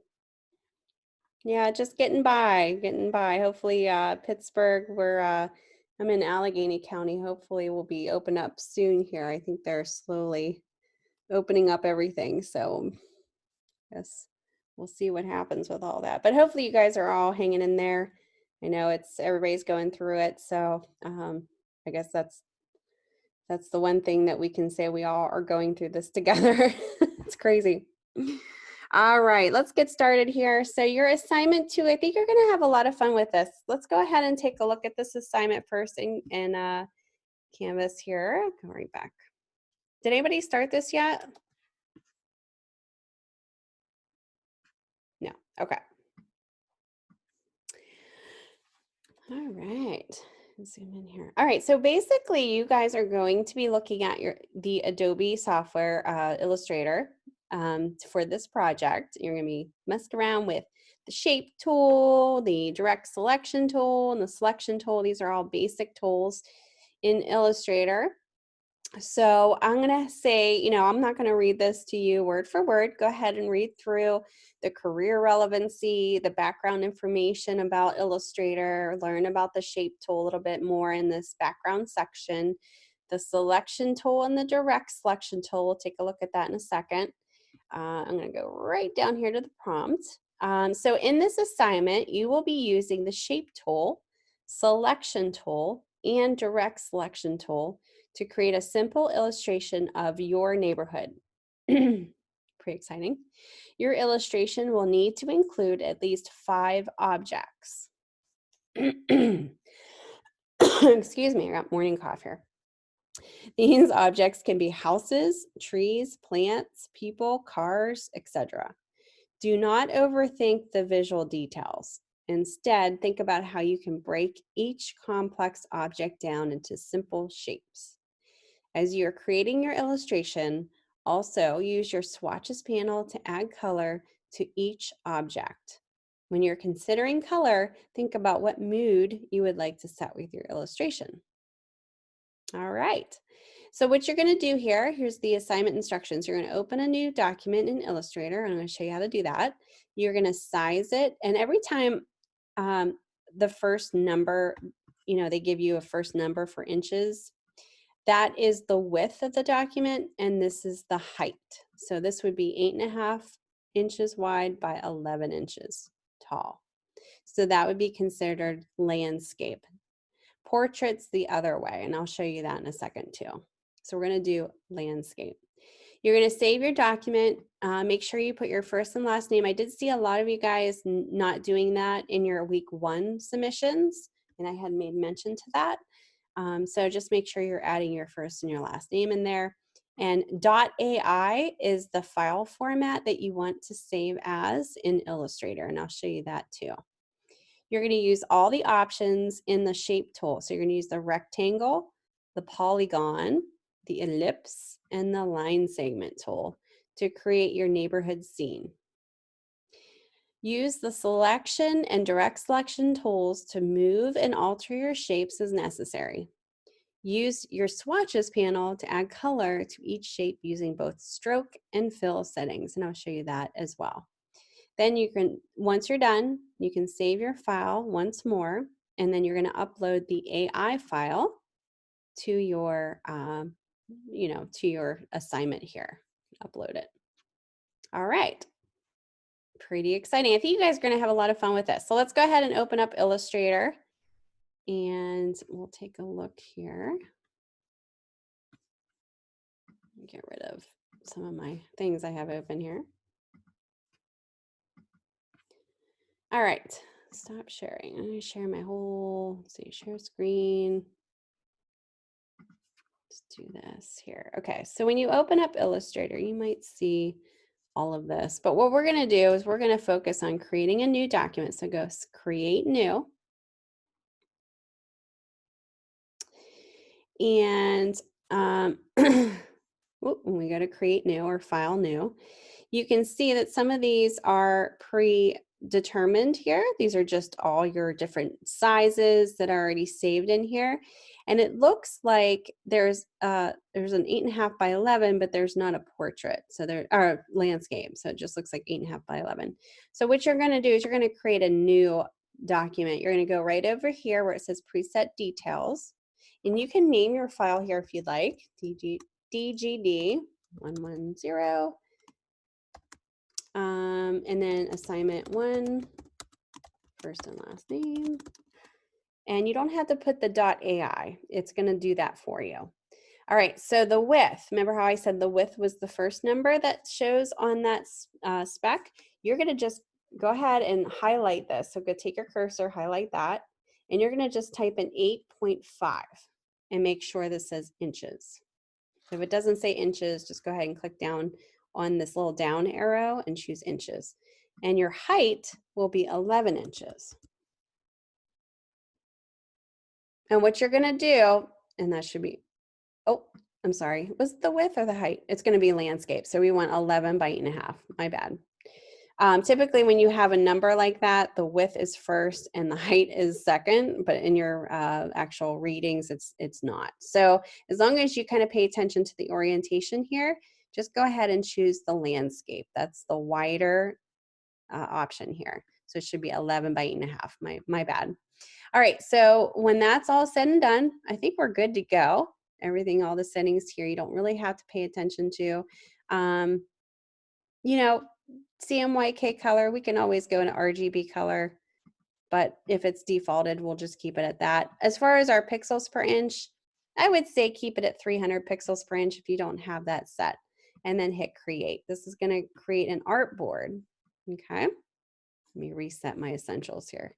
Speaker 1: Yeah, just getting by, getting by. Hopefully, Pittsburgh, I'm in Allegheny County. Hopefully we'll be open up soon here. I think they're slowly opening up everything. So yes, we'll see what happens with all that. But hopefully you guys are all hanging in there. I know everybody's going through it. So I guess that's the one thing that we can say, we all are going through this together. It's crazy. All right, let's get started here. So your assignment 2, I think you're gonna have a lot of fun with this. Let's go ahead and take a look at this assignment first in Canvas here. Go right back. Did anybody start this yet? No, okay. All right, zoom in here. All right, so basically you guys are going to be looking at the Adobe software Illustrator for this project. You're gonna be messing around with the shape tool, the direct selection tool, and the selection tool. These are all basic tools in Illustrator. So I'm going to say, I'm not going to read this to you word for word. Go ahead and read through the career relevancy, the background information about Illustrator, learn about the shape tool a little bit more in this background section, the selection tool and the direct selection tool. We'll take a look at that in a second. I'm going to go right down here to the prompt. So in this assignment, you will be using the shape tool, selection tool, and direct selection tool to create a simple illustration of your neighborhood. Pretty exciting. Your illustration will need to include at least 5 objects. Excuse me, I got morning cough here. These objects can be houses, trees, plants, people, cars, etc. Do not overthink the visual details. Instead, think about how you can break each complex object down into simple shapes. As you're creating your illustration, also use your swatches panel to add color to each object. When you're considering color, think about what mood you would like to set with your illustration. All right. So what you're going to do here's the assignment instructions. You're going to open a new document in Illustrator. I'm going to show you how to do that. You're going to size it. And every time the first number, they give you a first number for inches, that is the width of the document, and this is the height. So this would be 8.5 inches wide by 11 inches tall. So that would be considered landscape. Portraits the other way, and I'll show you that in a second too. So we're going to do landscape. You're going to save your document. Make sure you put your first and last name. I did see a lot of you guys not doing that in your week 1 submissions, and I had made mention to that. So just make sure you're adding your first and your last name in there. And .ai is the file format that you want to save as in Illustrator, and I'll show you that too. You're going to use all the options in the shape tool. So you're going to use the rectangle, the polygon, the ellipse, and the line segment tool to create your neighborhood scene. Use the selection and direct selection tools to move and alter your shapes as necessary. Use your swatches panel to add color to each shape using both stroke and fill settings, and I'll show you that as well. Then once you're done, you can save your file once more, and then you're going to upload the AI file to your, to your assignment here. Upload it. All right. Pretty exciting. I think you guys are going to have a lot of fun with this. So let's go ahead and open up Illustrator and we'll take a look here. Get rid of some of my things I have open here. All right, stop sharing. I'm going to share my whole, see, share screen. Let's do this here. Okay, so when you open up Illustrator, you might see all of this, but what we're going to do is we're going to focus on creating a new document. So go create new. And when we go to create new or file new, you can see that some of these are predetermined here. These are just all your different sizes that are already saved in here. And it looks like there's an 8.5 by 11, but there's not a portrait. So there are landscape. So it just looks like 8.5 by 11. So what you're going to do is you're going to create a new document. You're going to go right over here where it says preset details. And you can name your file here if you'd like, DGD110. And then assignment 1, first and last name. And you don't have to put the .ai. It's going to do that for you. All right, so the width, remember how I said the width was the first number that shows on that spec? You're going to just go ahead and highlight this. So go take your cursor, highlight that, and you're going to just type in 8.5 and make sure this says inches. So if it doesn't say inches, just go ahead and click down on this little down arrow and choose inches. And your height will be 11 inches. And what you're going to do, and that should be, oh, I'm sorry, was it the width or the height? It's going to be landscape. So we want 11 by 8.5. My bad. Typically, when you have a number like that, the width is first and the height is second, but in your actual readings, it's not. So as long as you kind of pay attention to the orientation here, just go ahead and choose the landscape. That's the wider option here. So it should be 11 by 8.5. My bad. All right, so when that's all said and done, I think we're good to go. Everything, all the settings here, you don't really have to pay attention to. You know, CMYK color, we can always go into RGB color, but if it's defaulted, we'll just keep it at that. As far as our pixels per inch, I would say keep it at 300 pixels per inch if you don't have that set, and then hit create. This is going to create an artboard. Okay, let me reset my essentials here.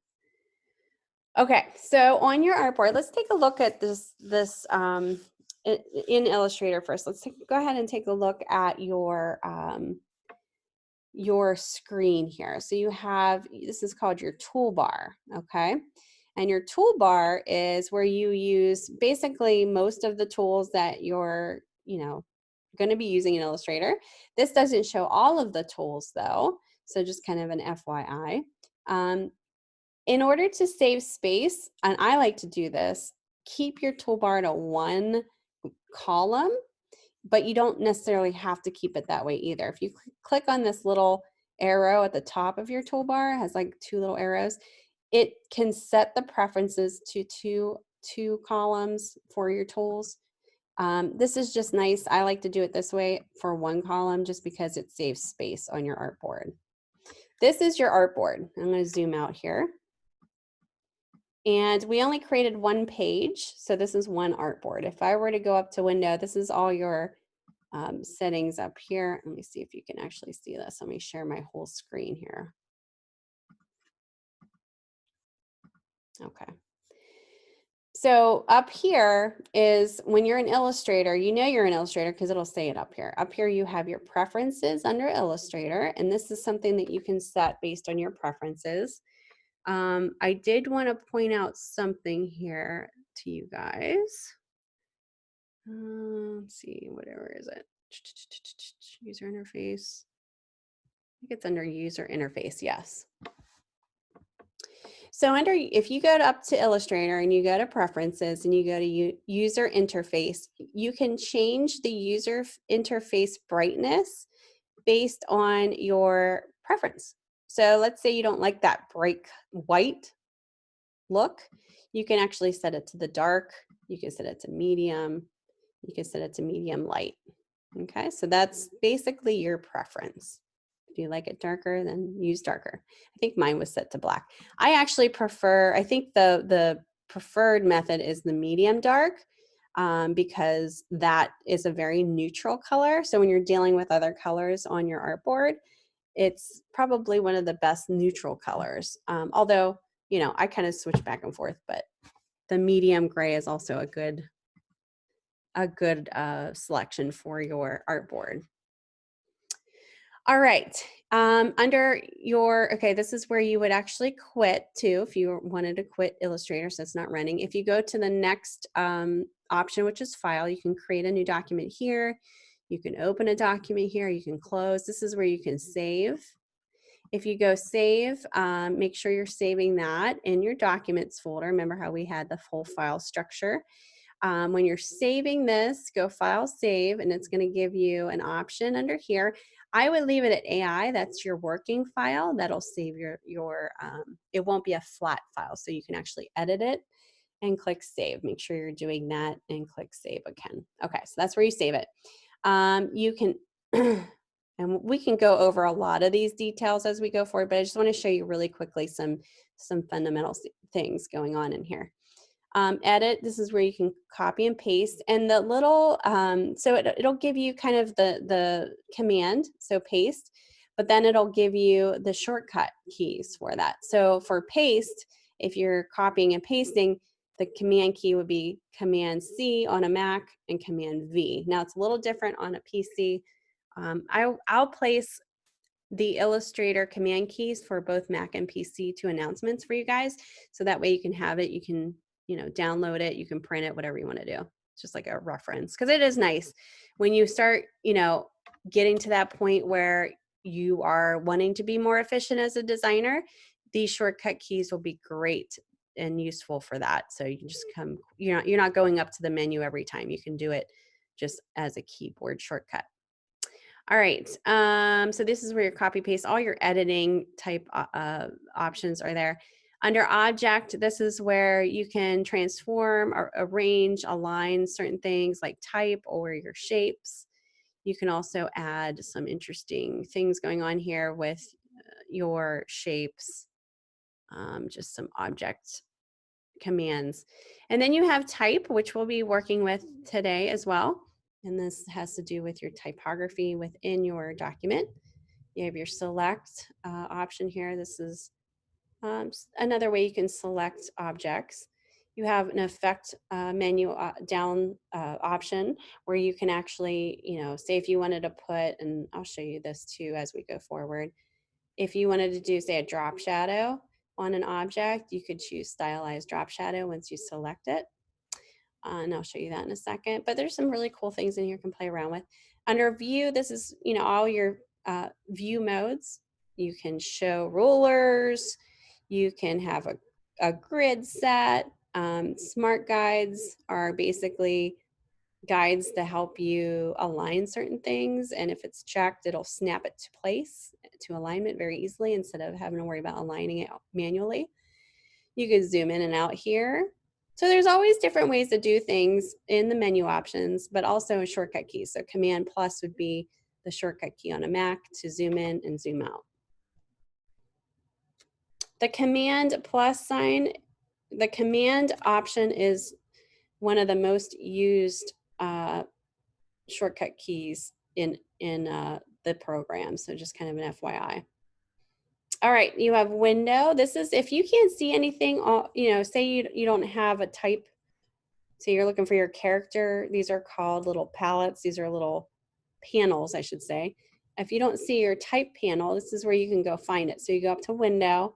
Speaker 1: Okay, so on your artboard, let's take a look at this in Illustrator first. Let's go ahead and take a look at your screen here. So you have, this is called your toolbar, okay? And your toolbar is where you use basically most of the tools that you're, going to be using in Illustrator. This doesn't show all of the tools though, so just kind of an FYI. In order to save space, and I like to do this, keep your toolbar to one column, but you don't necessarily have to keep it that way either. If you click on this little arrow at the top of your toolbar, it has like 2 little arrows, it can set the preferences to two columns for your tools. This is just nice. I like to do it this way for one column just because it saves space on your artboard. This is your artboard. I'm going to zoom out here. And we only created one page, so this is one artboard. If I were to go up to window, this is all your settings up here. Let me see if you can actually see this. Let me share my whole screen here. Okay. So up here is when you're in Illustrator, you know you're in Illustrator because it'll say it up here. Up here you have your preferences under Illustrator, and this is something that you can set based on your preferences. I did want to point out something here to you guys. Let's see, whatever is it? User interface. I think it's under user interface, yes. So if you go up to Illustrator and you go to preferences and you go to user interface, you can change the user interface brightness based on your preference. So let's say you don't like that bright white look. You can actually set it to the dark. You can set it to medium. You can set it to medium light. Okay, so that's basically your preference. If you like it darker, then use darker. I think mine was set to black. I actually prefer, I think the preferred method is the medium dark, because that is a very neutral color. So when you're dealing with other colors on your artboard, it's probably one of the best neutral colors. Although, you know, I kind of switch back and forth, but the medium gray is also a good selection for your artboard. All right. Under your, okay, this is where you would actually quit too, if you wanted to quit Illustrator so it's not running. If you go to the next option, which is File, you can create a new document here. You can open a document here. You can close. This is where you can save. If you go save, make sure you're saving that in your Documents folder. Remember how we had the full file structure. When you're saving this, go File, Save, and it's going to give you an option under here. I would leave it at AI. That's your working file. That'll save it won't be a flat file, so you can actually edit it and click Save. Make sure you're doing that and click Save again. Okay, so that's where you save it. You can, and we can go over a lot of these details as we go forward, but I just want to show you really quickly some fundamental things going on in here. Edit, this is where you can copy and paste, and the little, so it'll give you kind of the command, so paste, but then it'll give you the shortcut keys for that. So for paste, if you're copying and pasting, the command key would be Command C on a Mac and Command V. Now it's a little different on a PC. I'll place the Illustrator command keys for both Mac and PC to announcements for you guys, so that way you can have it, you can, you know, download it, you can print it, whatever you want to do. It's just like a reference, because it is nice when you start, you know, getting to that point where you are wanting to be more efficient as a designer. These shortcut keys will be great and useful for that. So you can just come, you're not going up to the menu every time. You can do it just as a keyboard shortcut. All right, so this is where your copy paste, all your editing type options are there. Under object, this is where you can transform or arrange, align certain things like type or your shapes. You can also add some interesting things going on here with your shapes, just some object commands. And then you have type, which we'll be working with today as well. And this has to do with your typography within your document. You have your select option here. This is another way you can select objects. You have an effect menu down option where you can actually, you know, say if you wanted to put, and I'll show you this too as we go forward. If you wanted to do, say, a drop shadow on an object, you could choose stylized drop shadow once you select it. And I'll show you that in a second. But there's some really cool things in here you can play around with. Under view, this is, you know, all your view modes. You can show rulers. You can have a grid set. Smart guides are basically guides to help you align certain things. And if it's checked, it'll snap it to place, to alignment very easily instead of having to worry about aligning it manually. You can zoom in and out here. So there's always different ways to do things in the menu options, but also shortcut keys. So Command plus would be the shortcut key on a Mac to zoom in and zoom out. The Command plus sign, the Command option is one of the most used shortcut keys in the program. So just kind of an FYI. All right, you have window. This is if you can't see anything, you know, say you don't have a type, so you're looking for your character. These are called little palettes. These are little panels, I should say. If you don't see your type panel, this is where you can go find it. So you go up to window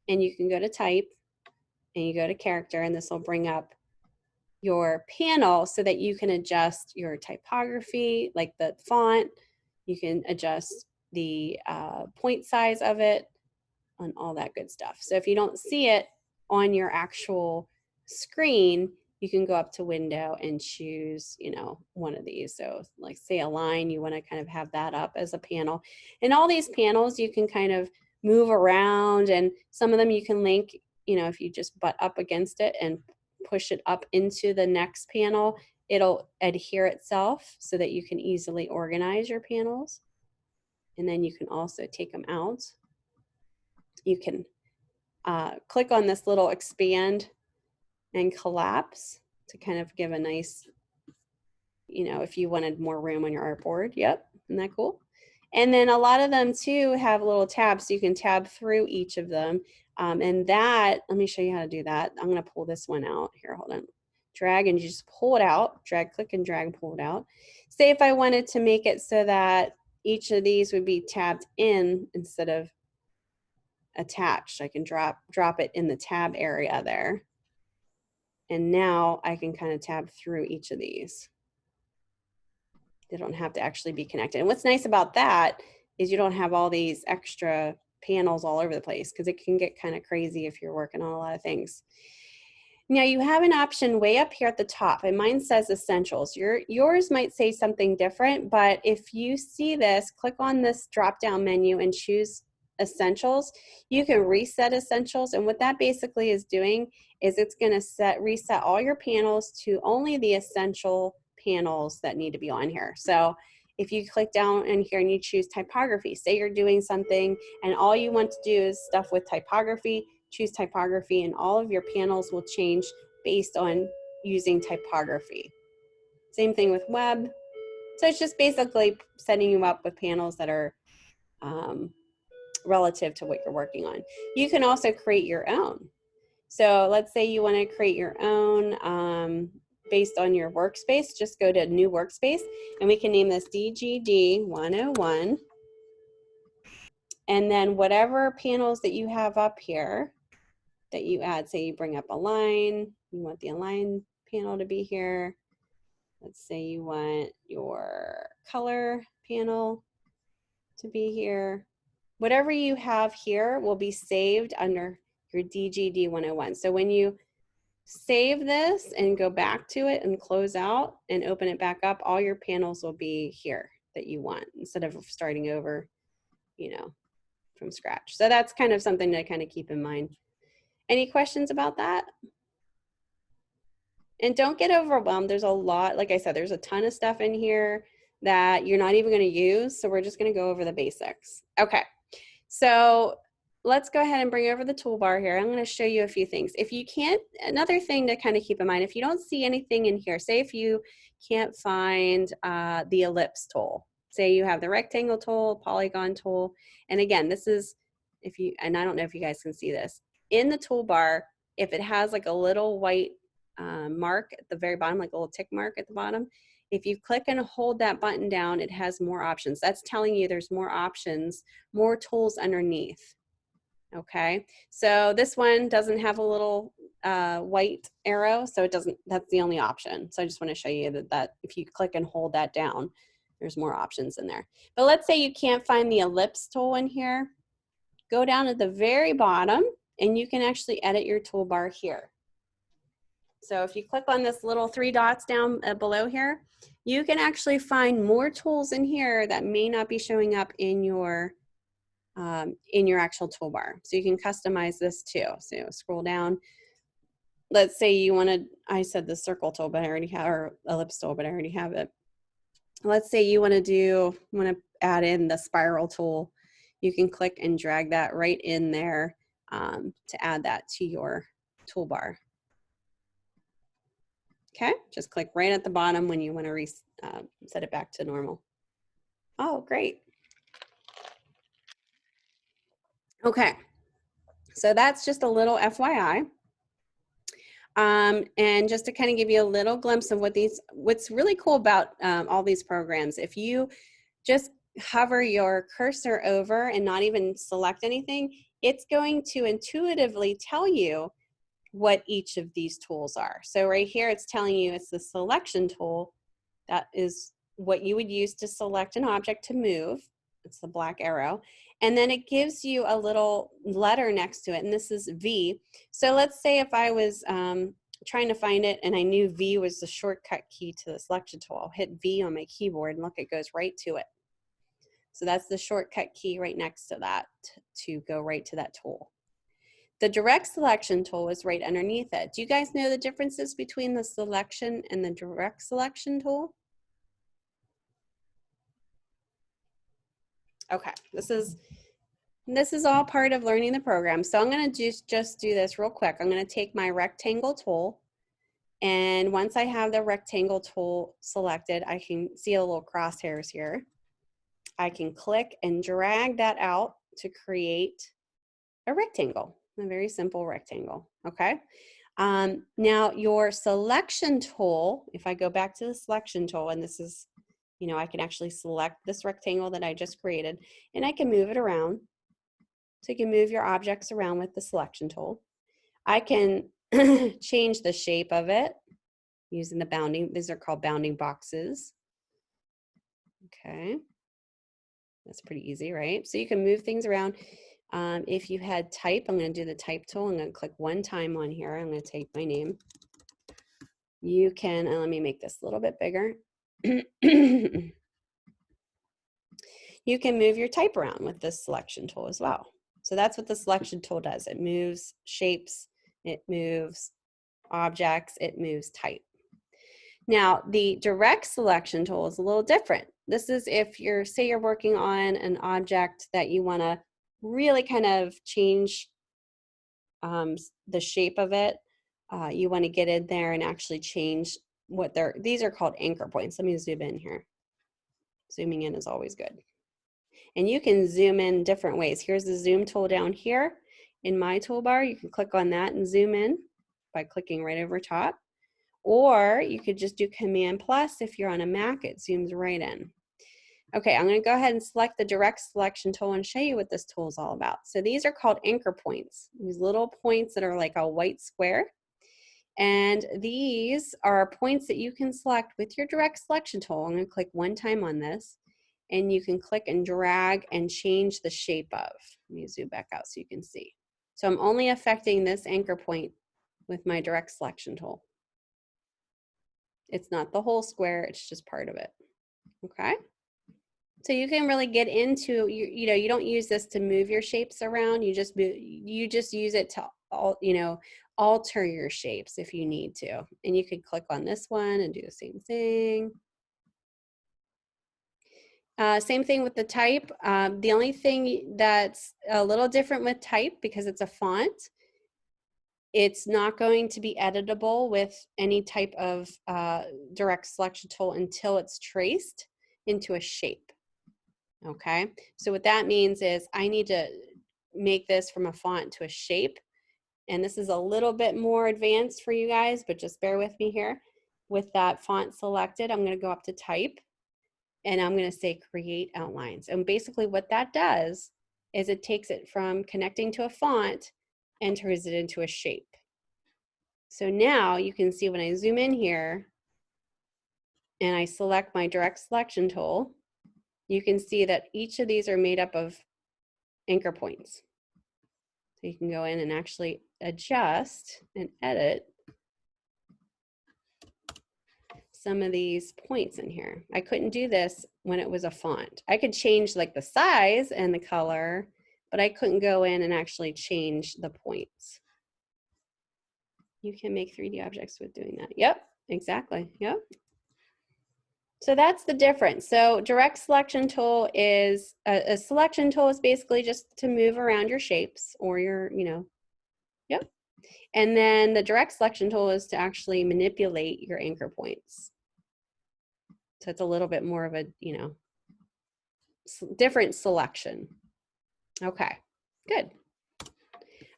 Speaker 1: and you can go to type and you go to character, and this will bring up your panel so that you can adjust your typography, like the font. You can adjust the point size of it and all that good stuff. So if you don't see it on your actual screen, you can go up to window and choose, you know, one of these. So like say align, you want to kind of have that up as a panel. And all these panels you can kind of move around, and some of them you can link, you know, if you just butt up against it and push it up into the next panel, it'll adhere itself so that you can easily organize your panels. And then you can also take them out. You can click on this little expand and collapse to kind of give a nice, you know, if you wanted more room on your artboard. Yep, isn't that cool? And then a lot of them too have little tabs, so you can tab through each of them. And that, let me show you how to do that. I'm gonna pull this one out here, hold on. Drag and you just pull it out, drag, click and drag and pull it out. Say if I wanted to make it so that each of these would be tabbed in instead of attached, I can drop it in the tab area there. And now I can kind of tab through each of these. They don't have to actually be connected. And what's nice about that is you don't have all these extra panels all over the place, because it can get kind of crazy if you're working on a lot of things. Now you have an option way up here at the top, and mine says essentials. Yours might say something different, but if you see this, click on this drop down menu and choose essentials. You can reset essentials, and what that basically is doing is it's going to reset all your panels to only the essential panels that need to be on here. So if you click down in here and you choose typography, say you're doing something and all you want to do is stuff with typography, choose typography, and all of your panels will change based on using typography. Same thing with web. So it's just basically setting you up with panels that are relative to what you're working on. You can also create your own. So let's say you want to create your own based on your workspace. Just go to new workspace and we can name this DGD101. And then whatever panels that you have up here that you add, say you bring up a line, you want the align panel to be here. Let's say you want your color panel to be here. Whatever you have here will be saved under your DGD 101. So when you save this and go back to it and close out and open it back up, all your panels will be here that you want instead of starting over, you know, from scratch. So that's kind of something to kind of keep in mind. Any questions about that? And don't get overwhelmed. There's a lot, like I said, there's a ton of stuff in here that you're not even going to use. So we're just going to go over the basics. Okay. So let's go ahead and bring over the toolbar here. I'm going to show you a few things. If you can't, another thing to kind of keep in mind, if you don't see anything in here, say if you can't find the ellipse tool, say you have the rectangle tool, polygon tool, and again, this is, if you, and I don't know if you guys can see this, in the toolbar, if it has like a little white mark at the very bottom, like a little tick mark at the bottom, if you click and hold that button down, it has more options. That's telling you there's more options, more tools underneath. Okay, so this one doesn't have a little white arrow, so it doesn't, that's the only option. So I just want to show you that if you click and hold that down, there's more options in there. But let's say you can't find the ellipse tool in here. Go down at the very bottom and you can actually edit your toolbar here. So if you click on this little 3 dots down below here, you can actually find more tools in here that may not be showing up in your actual toolbar. So you can customize this too. So scroll down. Let's say you wanted, I said the circle tool, but I already have, or ellipse tool, but I already have it. Let's say you want to add in the spiral tool. You can click and drag that right in there to add that to your toolbar. Okay, just click right at the bottom when you want to set it back to normal. Oh, great. Okay, so that's just a little FYI. And just to kind of give you a little glimpse of what's really cool about all these programs, if you just hover your cursor over and not even select anything, it's going to intuitively tell you what each of these tools are. So right here, it's telling you it's the selection tool. That is what you would use to select an object to move. It's the black arrow. And then it gives you a little letter next to it, and this is V. So let's say if I was trying to find it and I knew V was the shortcut key to the selection tool, I'll hit V on my keyboard and look, it goes right to it. So that's the shortcut key right next to that to go right to that tool. The direct selection tool is right underneath it. Do you guys know the differences between the selection and the direct selection tool? Okay, this is all part of learning the program. So I'm going to just do this real quick. I'm going to take my rectangle tool, and once I have the rectangle tool selected, I can see a little crosshairs here. I can click and drag that out to create a rectangle, a very simple rectangle, okay? Now your selection tool, if I go back to the selection tool, and this is, you know, I can actually select this rectangle that I just created, and I can move it around. So you can move your objects around with the selection tool. I can change the shape of it using the bounding, these are called bounding boxes. Okay, that's pretty easy, right? So you can move things around. If you had type, I'm going to do the type tool. I'm going to click one time on here. I'm going to take my name. You can, let me make this a little bit bigger. You can move your type around with this selection tool as well. So that's what the selection tool does. It moves shapes, it moves objects, it moves type. Now, the direct selection tool is a little different. This is if you're, say you're working on an object that you want to really kind of change the shape of it. You want to get in there and actually change what these are called anchor points. Let me zoom in here. Zooming in is always good. And you can zoom in different ways. Here's the zoom tool down here in my toolbar. You can click on that and zoom in by clicking right over top. Or you could just do Command plus. If you're on a Mac, it zooms right in. Okay, I'm going to go ahead and select the direct selection tool and show you what this tool is all about. So these are called anchor points, these little points that are like a white square. And these are points that you can select with your direct selection tool. I'm going to click one time on this, and you can click and drag and change the shape of. Let me zoom back out so you can see. So I'm only affecting this anchor point with my direct selection tool. It's not the whole square, it's just part of it. Okay? So you can really get into, you know, you don't use this to move your shapes around. You just use it to, you know, alter your shapes if you need to. And you could click on this one and do the same thing. Same thing with the type. The only thing that's a little different with type, because it's a font, it's not going to be editable with any type of direct selection tool until it's traced into a shape. Okay, so what that means is I need to make this from a font to a shape. And this is a little bit more advanced for you guys, but just bear with me here. With that font selected, I'm going to go up to type, and I'm going to say create outlines. And basically what that does is it takes it from connecting to a font and turns it into a shape. So now you can see when I zoom in here and I select my direct selection tool, you can see that each of these are made up of anchor points. So you can go in and actually adjust and edit some of these points in here. I couldn't do this when it was a font. I could change like the size and the color, but I couldn't go in and actually change the points. You can make 3D objects with doing that. Yep, exactly, yep. So that's the difference. So direct selection tool is, a selection tool is basically just to move around your shapes or your, you know, yep. And then the direct selection tool is to actually manipulate your anchor points. So it's a little bit more of a, you know, different selection. Okay, good.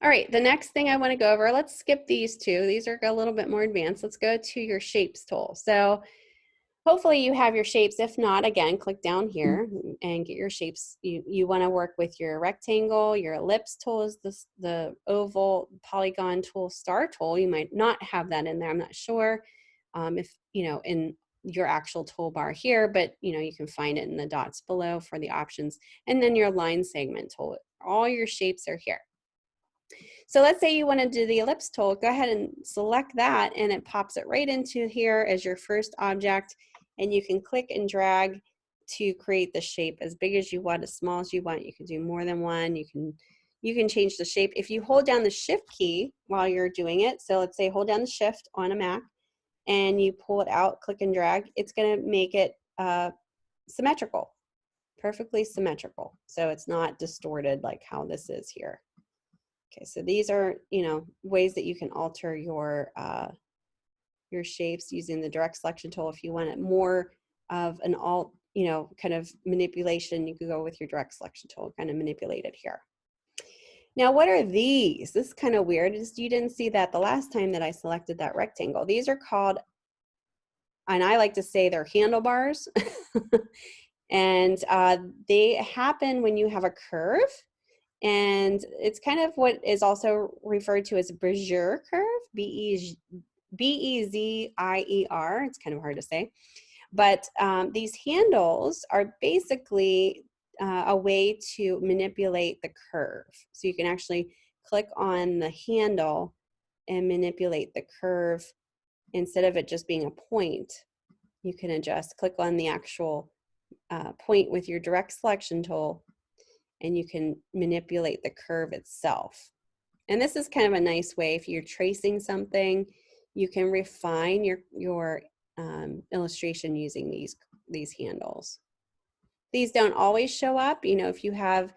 Speaker 1: All right, the next thing I want to go over, let's skip these two. These are a little bit more advanced. Let's go to your shapes tool. So hopefully you have your shapes. If not, again, click down here and get your shapes. You want to work with your rectangle, your ellipse tool is the oval, polygon tool, star tool. You might not have that in there. I'm not sure if, you know, in your actual toolbar here, but, you know, you can find it in the dots below for the options. And then your line segment tool. All your shapes are here. So let's say you want to do the ellipse tool. Go ahead and select that, and it pops it right into here as your first object. And you can click and drag to create the shape as big as you want, as small as you want. You can do more than one. You can change the shape. If you hold down the shift key while you're doing it, so let's say hold down the shift on a Mac and you pull it out, click and drag, it's going to make it symmetrical, perfectly symmetrical. So it's not distorted like how this is here. Okay, so these are, you know, ways that you can alter your shapes using the direct selection tool. If you want it more of an you know, kind of manipulation, you could go with your direct selection tool, kind of manipulate it here. Now, what are these? This is kind of weird. You didn't see that the last time that I selected that rectangle. These are called, and I like to say they're handlebars. And they happen when you have a curve. And it's kind of what is also referred to as Bezier curve, B-E-Z-I-E-R. It's kind of hard to say. But these handles are basically a way to manipulate the curve. So you can actually click on the handle and manipulate the curve. Instead of it just being a point, you can adjust, click on the actual point with your direct selection tool, and you can manipulate the curve itself. And this is kind of a nice way, if you're tracing something, you can refine your illustration using these handles. These don't always show up. You know, if you have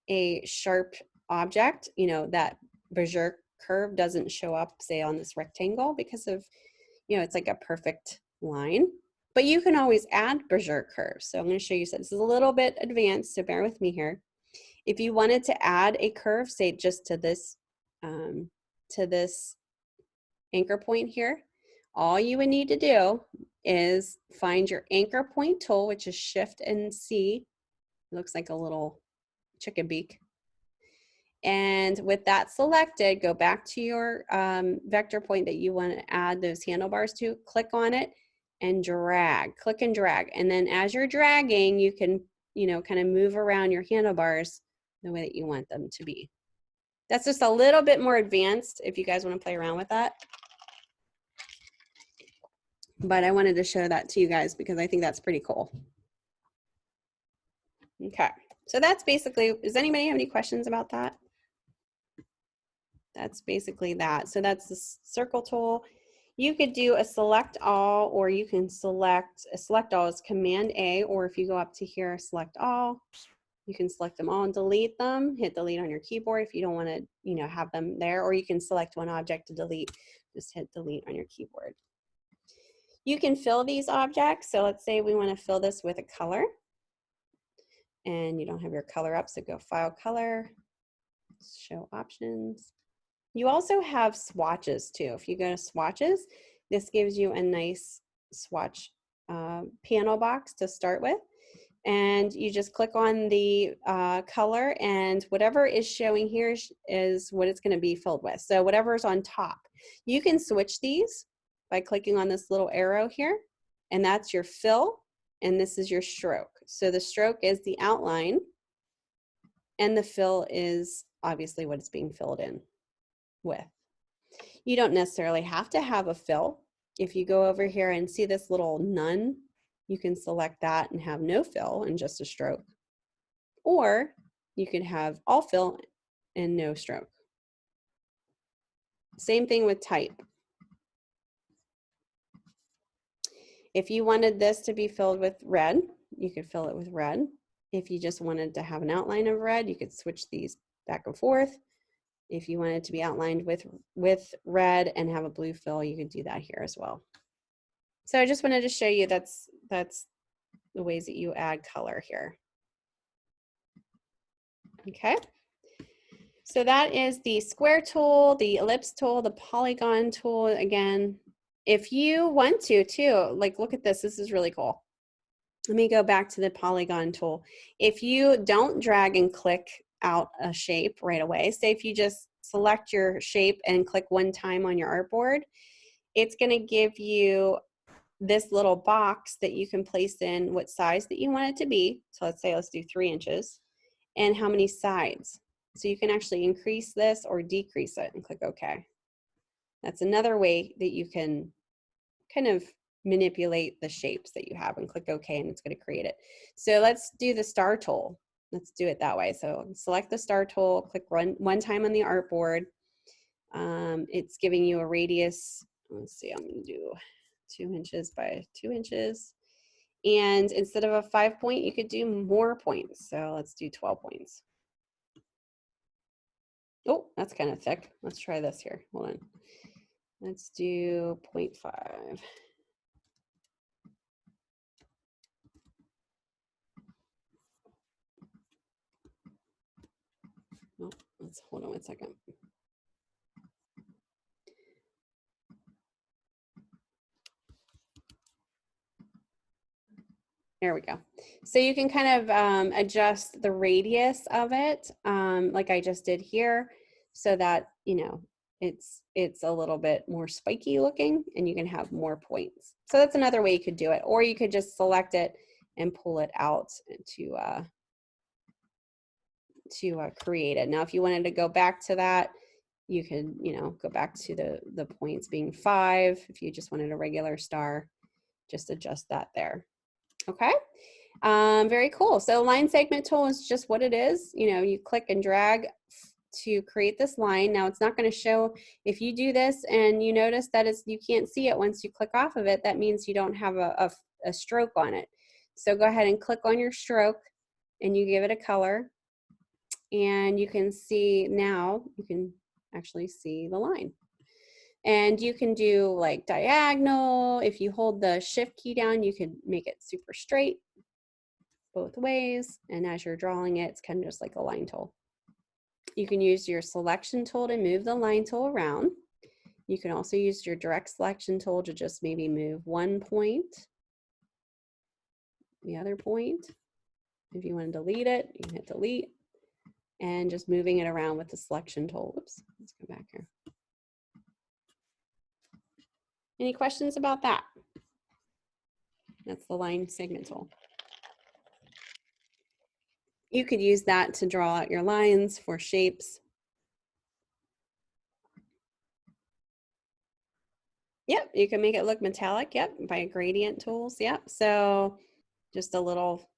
Speaker 1: a sharp object, you know, that Bezier curve doesn't show up, say, on this rectangle because of, you know, it's like a perfect line. But you can always add Bezier curves. So I'm going to show you, so this is a little bit advanced, so bear with me here. If you wanted to add a curve, say just to this anchor point here, all you would need to do is find your anchor point tool, which is Shift and C. It looks like a little chicken beak. And with that selected, go back to your vector point that you want to add those handlebars to, click on it and drag, click and drag. And then as you're dragging, you can, you know, kind of move around your handlebars the way that you want them to be. That's just a little bit more advanced if you guys want to play around with that. But I wanted to show that to you guys because I think that's pretty cool. Okay, so that's basically, does anybody have any questions about that? That's basically that. So that's the circle tool. You could do a select all, or you can select all is Command A, or if you go up to here, select all, you can select them all and delete them. Hit delete on your keyboard if you don't want to, you know, have them there, or you can select one object to delete. Just hit delete on your keyboard. You can fill these objects. So let's say we want to fill this with a color, and you don't have your color up, so go File, Color, Show Options. You also have swatches too. If you go to swatches, this gives you a nice swatch panel box to start with. And you just click on the color, and whatever is showing here is what it's going to be filled with. So whatever is on top. You can switch these by clicking on this little arrow here, and that's your fill, and this is your stroke. So the stroke is the outline, and the fill is obviously what it's being filled in with. You don't necessarily have to have a fill. If you go over here and see this little none, you can select that and have no fill and just a stroke. Or you can have all fill and no stroke. Same thing with type. If you wanted this to be filled with red, you could fill it with red. If you just wanted to have an outline of red, you could switch these back and forth. If you wanted to be outlined with red and have a blue fill, you could do that here as well. So I just wanted to show you that's the ways that you add color here. Okay. So that is the square tool, the ellipse tool, the polygon tool. Again, if you want to too, like look at this, this is really cool. Let me go back to the polygon tool. If you don't drag and click out a shape right away, say if you just select your shape and click one time on your artboard, it's going to give you this little box that you can place in what size that you want it to be. So let's say, let's do 3 inches, and how many sides. So you can actually increase this or decrease it and click OK. That's another way that you can kind of manipulate the shapes that you have, and click OK, and it's going to create it. So let's do the star tool. Let's do it that way. So select the star tool, click one time on the artboard. It's giving you a radius. Let's see, I'm going to do 2 inches by 2 inches. And instead of a 5-point, you could do more points. So let's do 12 points. Oh, that's kind of thick. Let's try this here. Hold on. Let's do 0.5. Oh, let's hold on 1 second. There we go. So you can kind of adjust the radius of it, like I just did here, so that, you know, it's a little bit more spiky looking and you can have more points. So that's another way you could do it. Or you could just select it and pull it out to create it. Now, if you wanted to go back to that, you could, you know, go back to the points being 5. If you just wanted a regular star, just adjust that there. Okay. Very cool. So line segment tool is just what it is. You know, you click and drag to create this line. Now it's not going to show, if you do this and you notice that you can't see it once you click off of it, that means you don't have a stroke on it. So go ahead and click on your stroke and you give it a color, and you can see now, you can actually see the line. And you can do like diagonal. If you hold the shift key down, you can make it super straight both ways. And as you're drawing it, it's kind of just like a line tool. You can use your selection tool to move the line tool around. You can also use your direct selection tool to just maybe move one point, the other point. If you want to delete it, you can hit delete, and just moving it around with the selection tool. Whoops, let's go back here. Any questions about that? That's the line segment tool. You could use that to draw out your lines for shapes. Yep, you can make it look metallic, yep, by gradient tools, yep. So just a little,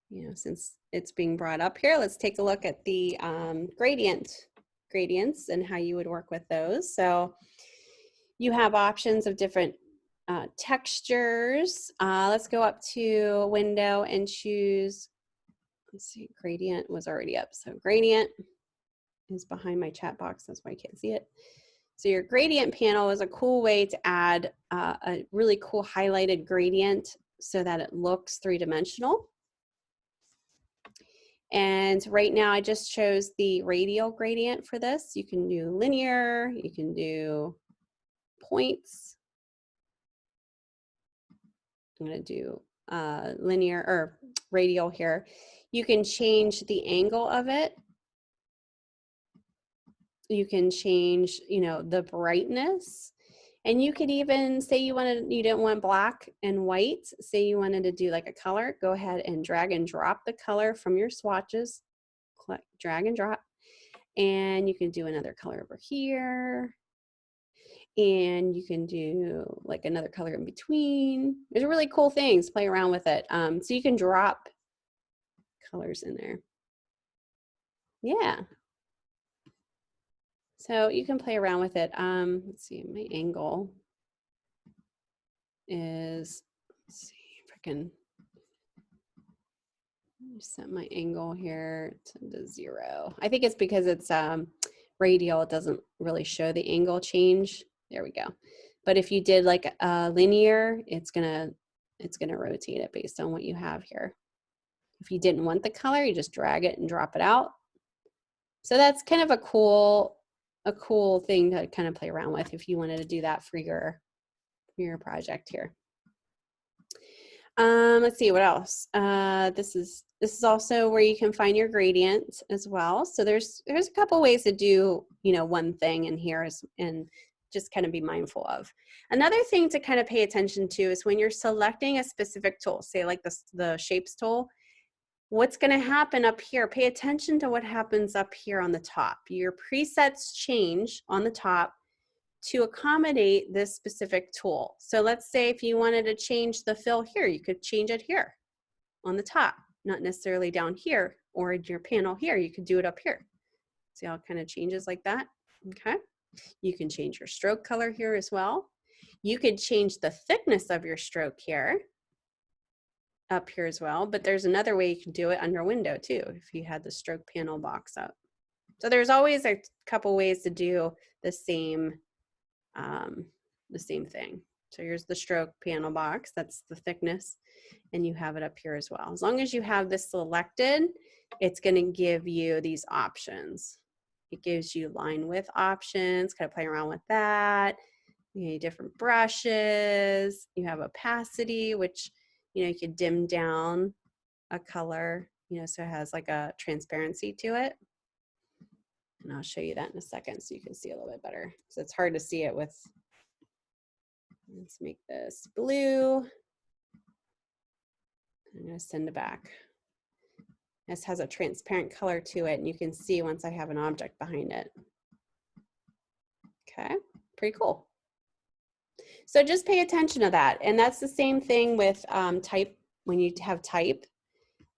Speaker 1: you know, since it's being brought up here, let's take a look at the gradients and how you would work with those. So you have options of different textures. Let's go up to window and choose, let's see, gradient was already up. So gradient is behind my chat box, that's why I can't see it. So your gradient panel is a cool way to add a really cool highlighted gradient so that it looks three-dimensional. And right now I just chose the radial gradient for this. You can do linear, you can do points. I'm going to do linear or radial here. You can change the angle of it. You can change, you know, the brightness, and you could even say you didn't want black and white. Say you wanted to do like a color, go ahead and drag and drop the color from your swatches. Click, drag and drop, and you can do another color over here. And you can do like another color in between. There's really cool things, play around with it. So you can drop colors in there. Yeah. So you can play around with it. Let's see, my angle is, let's see if I can set my angle here to 0. I think it's because it's radial, it doesn't really show the angle change. There we go. But if you did like a linear, it's gonna rotate it based on what you have here. If you didn't want the color, you just drag it and drop it out. So that's kind of a cool thing to kind of play around with if you wanted to do that for your project here. Let's see what else. This is also where you can find your gradient as well. So there's a couple ways to do, you know, one thing in here and just kind of be mindful of. Another thing to kind of pay attention to is when you're selecting a specific tool, say like the shapes tool, what's going to happen up here? Pay attention to what happens up here on the top. Your presets change on the top to accommodate this specific tool. So let's say if you wanted to change the fill here, you could change it here on the top, not necessarily down here or in your panel here. You could do it up here. See how it kind of changes like that? Okay. You can change your stroke color here as well. You could change the thickness of your stroke here, up here as well, but there's another way you can do it under window too, if you had the stroke panel box up. So there's always a couple ways to do the same thing. So here's the stroke panel box, that's the thickness, and you have it up here as well. As long as you have this selected, it's going to give you these options. It gives you line width options, kind of play around with that. You need different brushes. You have opacity, which, you know, you could dim down a color, you know, so it has like a transparency to it. And I'll show you that in a second so you can see a little bit better. So it's hard to see it with, let's make this blue. I'm going to send it back. This has a transparent color to it, and you can see once I have an object behind it. Okay, pretty cool. So just pay attention to that. And that's the same thing with type, when you have type.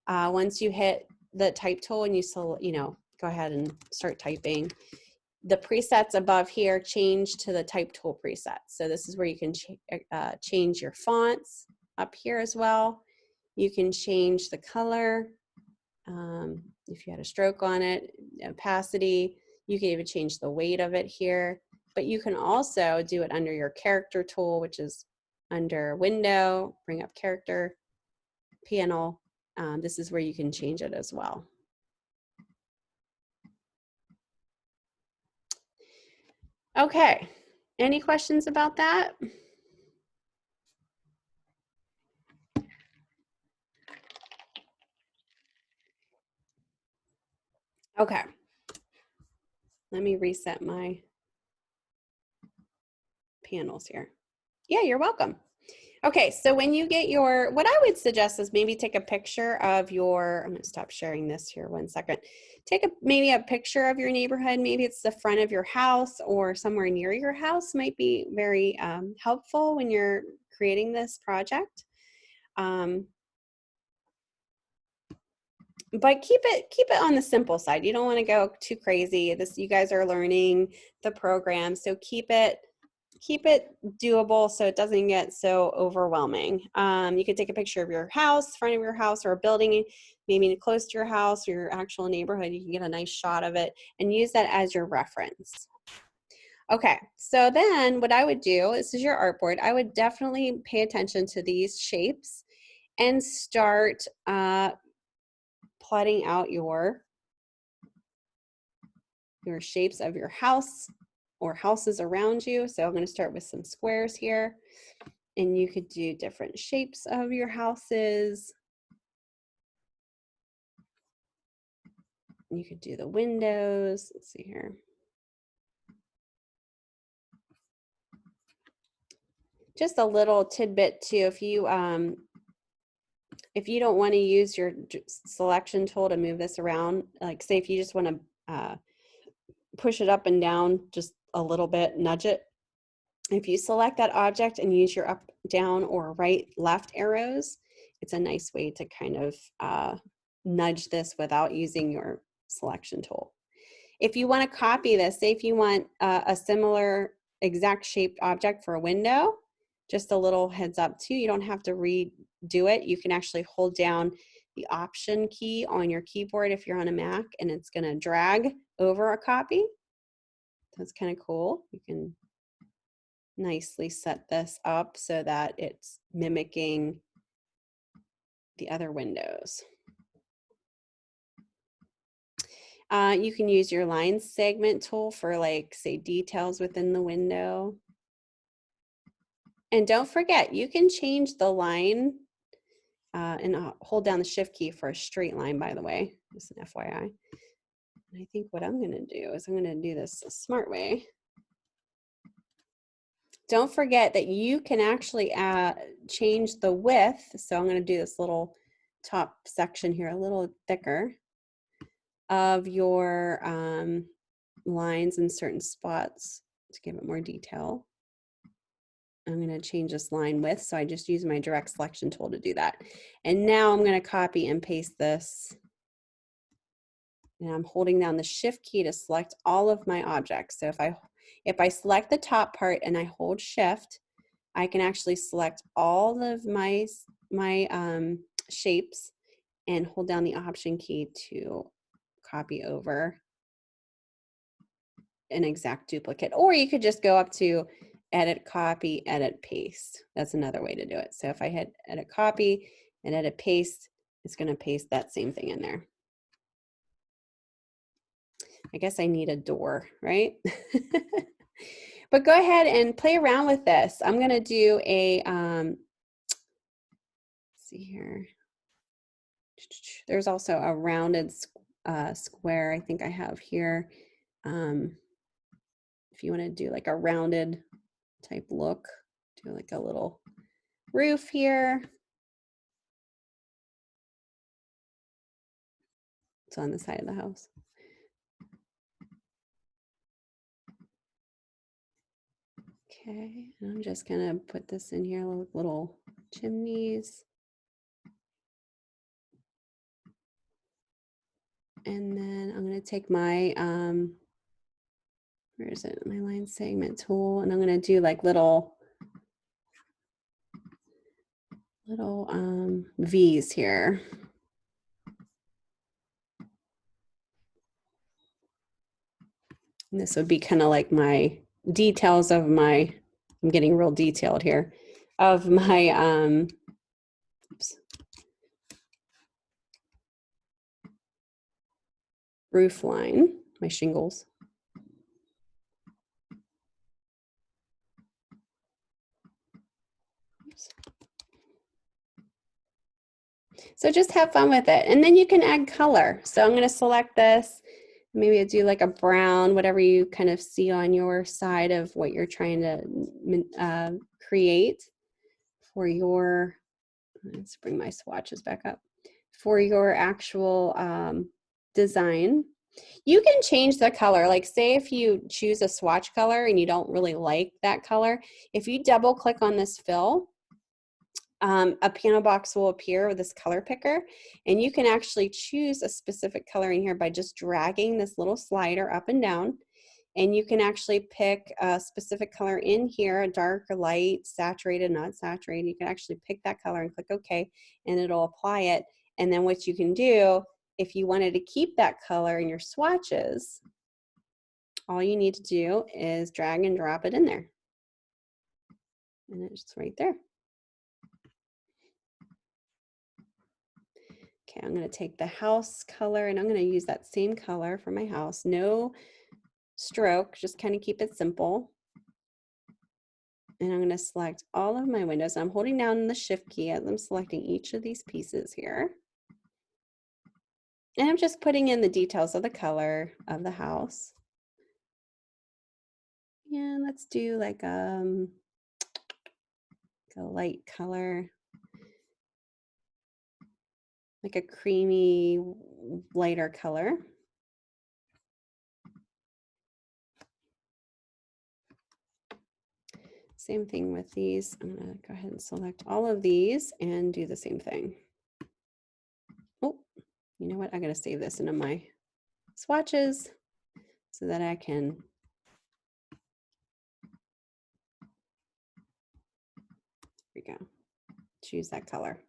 Speaker 1: Once you hit the type tool and you know, go ahead and start typing, the presets above here change to the type tool preset. So this is where you can change your fonts up here as well. You can change the color. If you had a stroke on it, opacity, you can even change the weight of it here, but you can also do it under your character tool, which is under window, bring up character panel. This is where you can change it as well. Okay, any questions about that? Okay, let me reset my panels here. Yeah, you're welcome. Okay, so when you get your, what I would suggest is maybe take a picture of your, I'm gonna stop sharing this here 1 second. Take maybe a picture of your neighborhood. Maybe it's the front of your house or somewhere near your house might be very helpful when you're creating this project. But keep it on the simple side. You don't want to go too crazy. You guys are learning the program, so keep it doable so it doesn't get so overwhelming. You could take a picture of your house, front of your house, or a building, maybe close to your house or your actual neighborhood. You can get a nice shot of it and use that as your reference. Okay, so then what I would do, this is your artboard, I would definitely pay attention to these shapes and start plotting out your shapes of your house or houses around you. So I'm going to start with some squares here, and you could do different shapes of your houses. You could do the windows. Let's see here. Just a little tidbit too, if you don't want to use your selection tool to move this around, like say if you just want to push it up and down just a little bit, nudge it. If you select that object and use your up, down, or right, left arrows, it's a nice way to kind of nudge this without using your selection tool. If you want to copy this, say if you want a similar exact shaped object for a window, just a little heads up too, you don't have to redo it. You can actually hold down the Option key on your keyboard if you're on a Mac, and it's going to drag over a copy. That's kind of cool. You can nicely set this up so that it's mimicking the other windows. You can use your line segment tool for, like, say, details within the window. And don't forget, you can change the line and hold down the Shift key for a straight line, by the way, just an FYI. And I think what I'm going to do is I'm going to do this a smart way. Don't forget that you can actually change the width. So I'm going to do this little top section here a little thicker of your lines in certain spots to give it more detail. I'm going to change this line width, so I just use my direct selection tool to do that. And now I'm going to copy and paste this. And I'm holding down the Shift key to select all of my objects. So if I select the top part and I hold Shift, I can actually select all of my shapes and hold down the Option key to copy over an exact duplicate. Or you could just go up to edit, copy, edit, paste. That's another way to do it. So if I hit edit, copy, and edit, paste, it's going to paste that same thing in there. I guess I need a door, right? But go ahead and play around with this. I'm going to do a, let's see here. There's also a rounded square I think I have here. If you want to do like a rounded type look, do like a little roof here. It's on the side of the house. Okay, and I'm just gonna put this in here, little chimneys. And then I'm gonna take my, where is it? My line segment tool, and I'm gonna do like little V's here. And this would be kind of like my details of my, I'm getting real detailed here, of my, oops, roof line, my shingles. Oops. So just have fun with it. And then you can add color. So I'm going to select this. Maybe I do like a brown, whatever you kind of see on your side of what you're trying to create for your, let's bring my swatches back up, for your actual design. You can change the color. Like say if you choose a swatch color and you don't really like that color, if you double click on this fill, a piano box will appear with this color picker, and you can actually choose a specific color in here by just dragging this little slider up and down, and you can actually pick a specific color in here, a dark or light, saturated, not saturated. You can actually pick that color and click OK, and it'll apply it. And then what you can do, if you wanted to keep that color in your swatches, all you need to do is drag and drop it in there. And it's right there. Okay, I'm going to take the house color and I'm going to use that same color for my house. No stroke, just kind of keep it simple. And I'm going to select all of my windows. I'm holding down the shift key as I'm selecting each of these pieces here. And I'm just putting in the details of the color of the house. And let's do like a light color, like a creamy, lighter color. Same thing with these. I'm going to go ahead and select all of these and do the same thing. Oh, you know what? I got to save this into my swatches so that I can there we go, choose that color.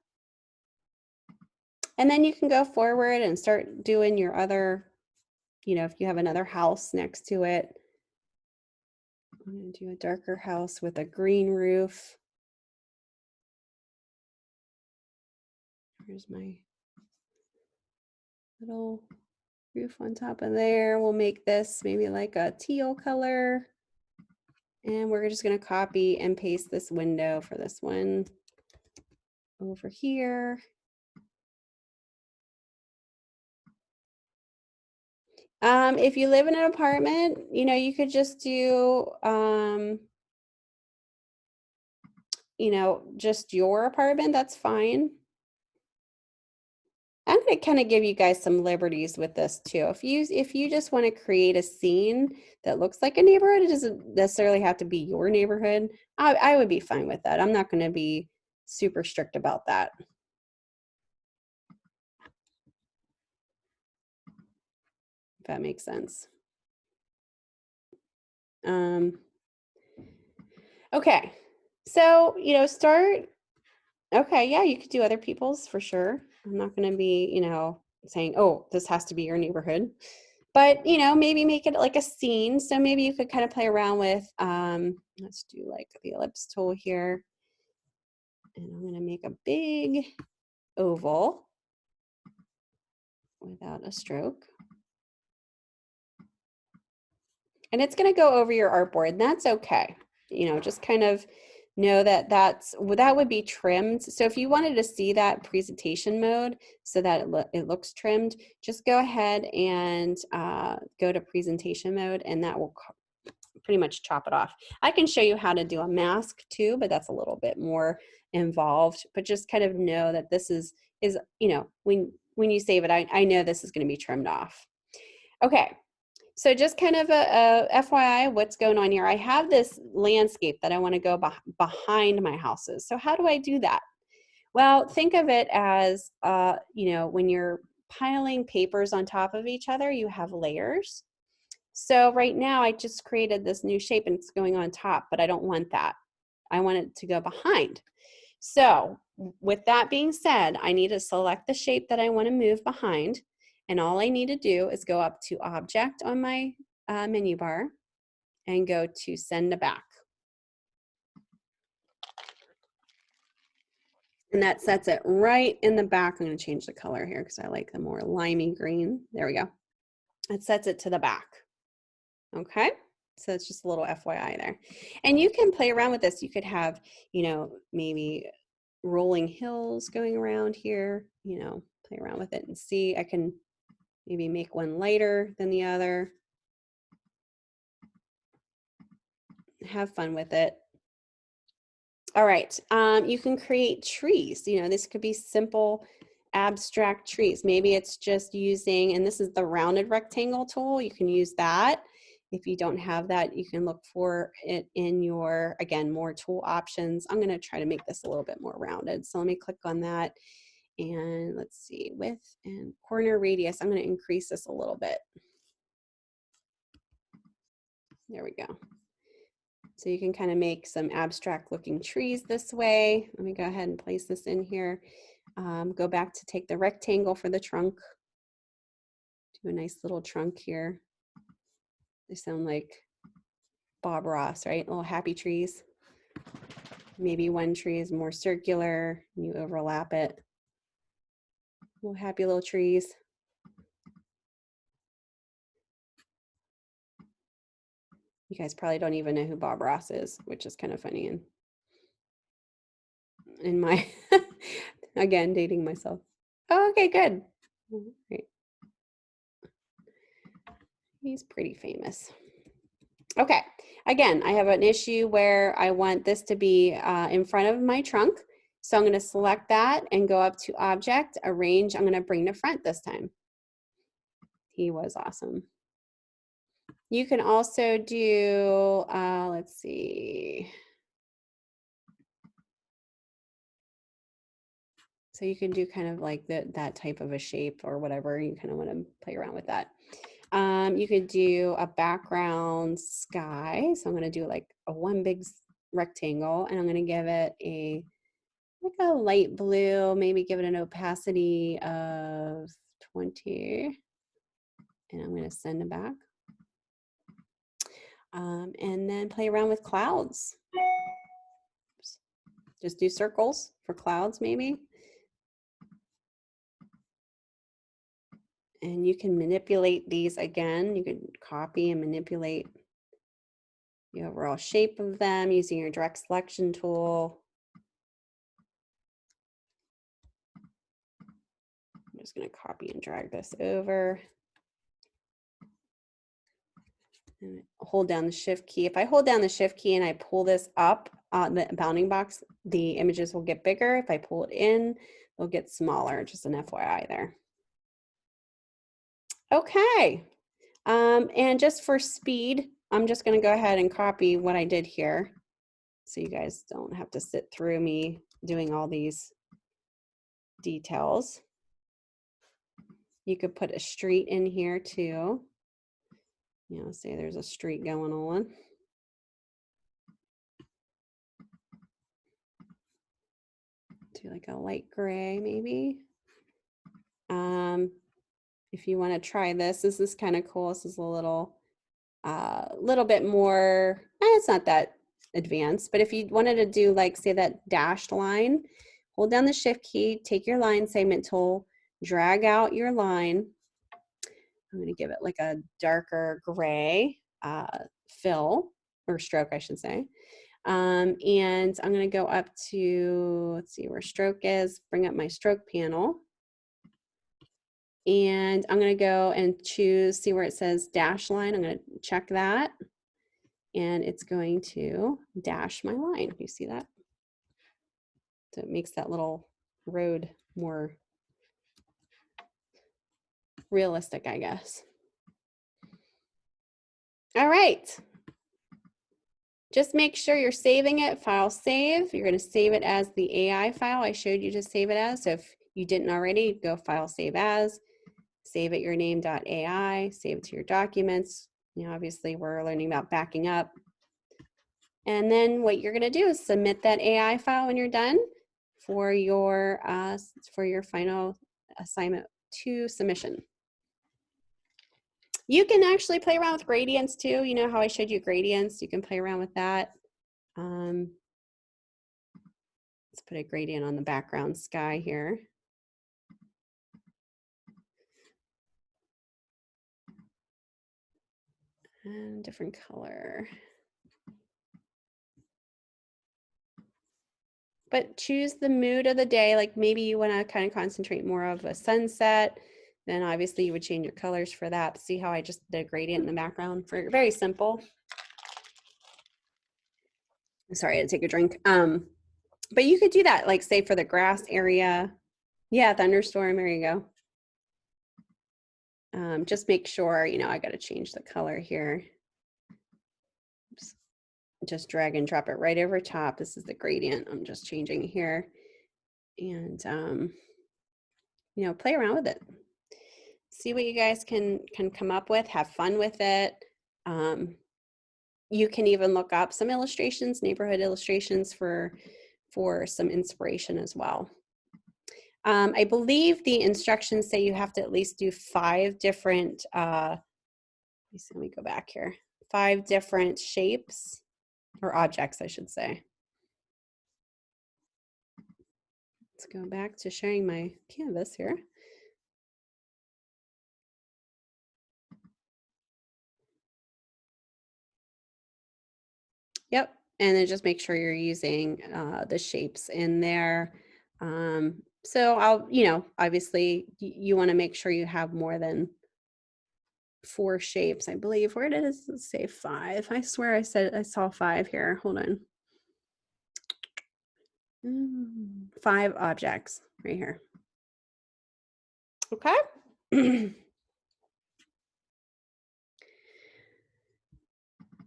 Speaker 1: And then you can go forward and start doing your other, you know, if you have another house next to it. I'm going to do a darker house with a green roof. Here's my little roof on top of there. We'll make this maybe like a teal color. And we're just going to copy and paste this window for this one over here. If you live in an apartment, you know, you could just do, you know, just your apartment, that's fine. I'm going to kind of give you guys some liberties with this too. If you just want to create a scene that looks like a neighborhood, it doesn't necessarily have to be your neighborhood. I would be fine with that. I'm not going to be super strict about that. If that makes sense. Okay, So, you know, start, okay, yeah, you could do other people's for sure. I'm not going to be, you know, saying, oh, this has to be your neighborhood. But, you know, maybe make it like a scene. So maybe you could kind of play around with, let's do like the ellipse tool here. And I'm going to make a big oval without a stroke. And it's going to go over your artboard, and that's okay. You know, just kind of know that that would be trimmed. So if you wanted to see that presentation mode so that it looks trimmed, just go ahead and go to presentation mode, and that will pretty much chop it off. I can show you how to do a mask too, but that's a little bit more involved. But just kind of know that this is you know, when you save it, I know this is going to be trimmed off. Okay. So just kind of a FYI, what's going on here. I have this landscape that I want to go behind my houses. So how do I do that? Well, think of it as, you know, when you're piling papers on top of each other, you have layers. So right now I just created this new shape and it's going on top, but I don't want that. I want it to go behind. So with that being said, I need to select the shape that I want to move behind. And all I need to do is go up to Object on my menu bar and go to Send to Back. And that sets it right in the back. I'm going to change the color here because I like the more limey green. There we go. It sets it to the back. Okay. So it's just a little FYI there. And you can play around with this. You could have, you know, maybe rolling hills going around here, you know, play around with it and see. I can maybe make one lighter than the other. Have fun with it. All right, you can create trees. You know, this could be simple abstract trees. Maybe it's just using, and this is the rounded rectangle tool. You can use that. If you don't have that, you can look for it in your, again, more tool options. I'm gonna try to make this a little bit more rounded. So let me click on that. And let's see, width and corner radius. I'm gonna increase this a little bit. There we go. So you can kind of make some abstract looking trees this way. Let me go ahead and place this in here. Go back to take the rectangle for the trunk. Do a nice little trunk here. They sound like Bob Ross, right? Little happy trees. Maybe one tree is more circular, you overlap it. Little happy little trees. You guys probably don't even know who Bob Ross is, which is kind of funny. And in my, again, dating myself. Oh, okay, good. Great. He's pretty famous. Okay, again, I have an issue where I want this to be in front of my trunk. So I'm going to select that and go up to Object, Arrange. I'm going to bring to front this time. He was awesome. You can also do, let's see. So you can do kind of like that type of a shape or whatever. You kind of want to play around with that. You could do a background sky. So I'm going to do like a one big rectangle, and I'm going to give it like a light blue, maybe give it an opacity of 20. And I'm going to send it back. And then play around with clouds. Just do circles for clouds maybe. And you can manipulate these again. You can copy and manipulate the overall shape of them using your direct selection tool. I'm just going to copy and drag this over. And hold down the shift key. If I hold down the shift key and I pull this up on the bounding box, the images will get bigger. If I pull it in, they'll get smaller. Just an FYI there. Okay. And just for speed, I'm just going to go ahead and copy what I did here, so you guys don't have to sit through me doing all these details. You could put a street in here too. You know, say there's a street going on. do like a light gray maybe. If you want to try this is kind of cool. This is a little bit more, it's not that advanced, but if you wanted to do like, say, that dashed line, hold down the shift key, take your line segment tool, drag out your line. I'm going to give it like a darker gray fill, or stroke, I should say. And I'm going to go up to, let's see where stroke is, bring up my stroke panel. And I'm going to go and choose, see where it says dash line. I'm going to check that. And it's going to dash my line. You see that? So it makes that little road more realistic, I guess. All right. Just make sure you're saving it, file save. You're going to save it as the AI file I showed you to save it as. So if you didn't already, go file save as, save it your name.ai, save it to your documents. You know, obviously we're learning about backing up. And then what you're going to do is submit that AI file when you're done for your final assignment 2 submission. You can actually play around with gradients too. You know how I showed you gradients? You can play around with that. Let's put a gradient on the background sky here. And different color. But choose the mood of the day. Like maybe you want to kind of concentrate more of a sunset. Then obviously you would change your colors for that. See how I just did a gradient in the background? For very simple. Sorry, I had to take a drink. But you could do that, like say for the grass area. Yeah, thunderstorm, there you go. Just make sure, you know, I got to change the color here. Oops. Just drag and drop it right over top. This is the gradient I'm just changing here. And, you know, play around with it. See what you guys can come up with, have fun with it. You can even look up some illustrations, neighborhood illustrations for some inspiration as well. I believe the instructions say you have to at least do 5 different, let me go back here, 5 different shapes or objects, I should say. Let's go back to showing my canvas here. Yep, and then just make sure you're using the shapes in there. So I'll, you know, obviously you want to make sure you have more than 4 shapes, I believe. Where did it say 5? I swear I said I saw 5 here. Hold on. 5 objects right here. Okay.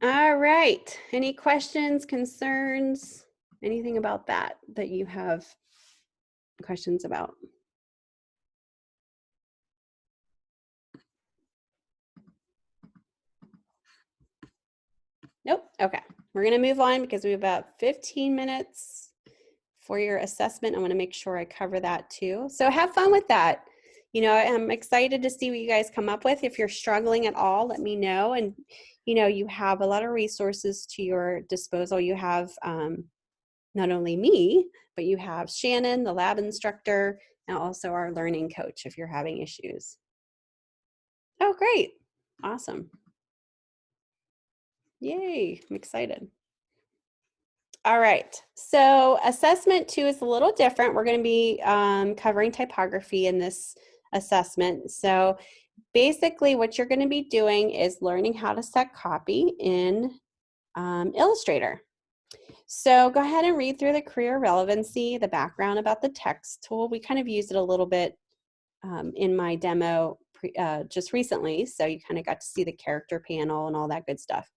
Speaker 1: All right. Any questions, concerns, anything about that you have questions about? Nope. Okay. We're going to move on because we have about 15 minutes for your assessment. I want to make sure I cover that too. So have fun with that. You know, I'm excited to see what you guys come up with. If you're struggling at all, let me know. And, you know, you have a lot of resources to your disposal. You have not only me, but you have Shannon, the lab instructor, and also our learning coach if you're having issues. Oh, great. Awesome. Yay, I'm excited. All right, so assessment 2 is a little different. We're going to be covering typography in this assessment. So basically what you're going to be doing is learning how to set copy in Illustrator. So go ahead and read through the career relevancy, the background about the text tool. We kind of used it a little bit in my demo just recently, so you kind of got to see the character panel and all that good stuff.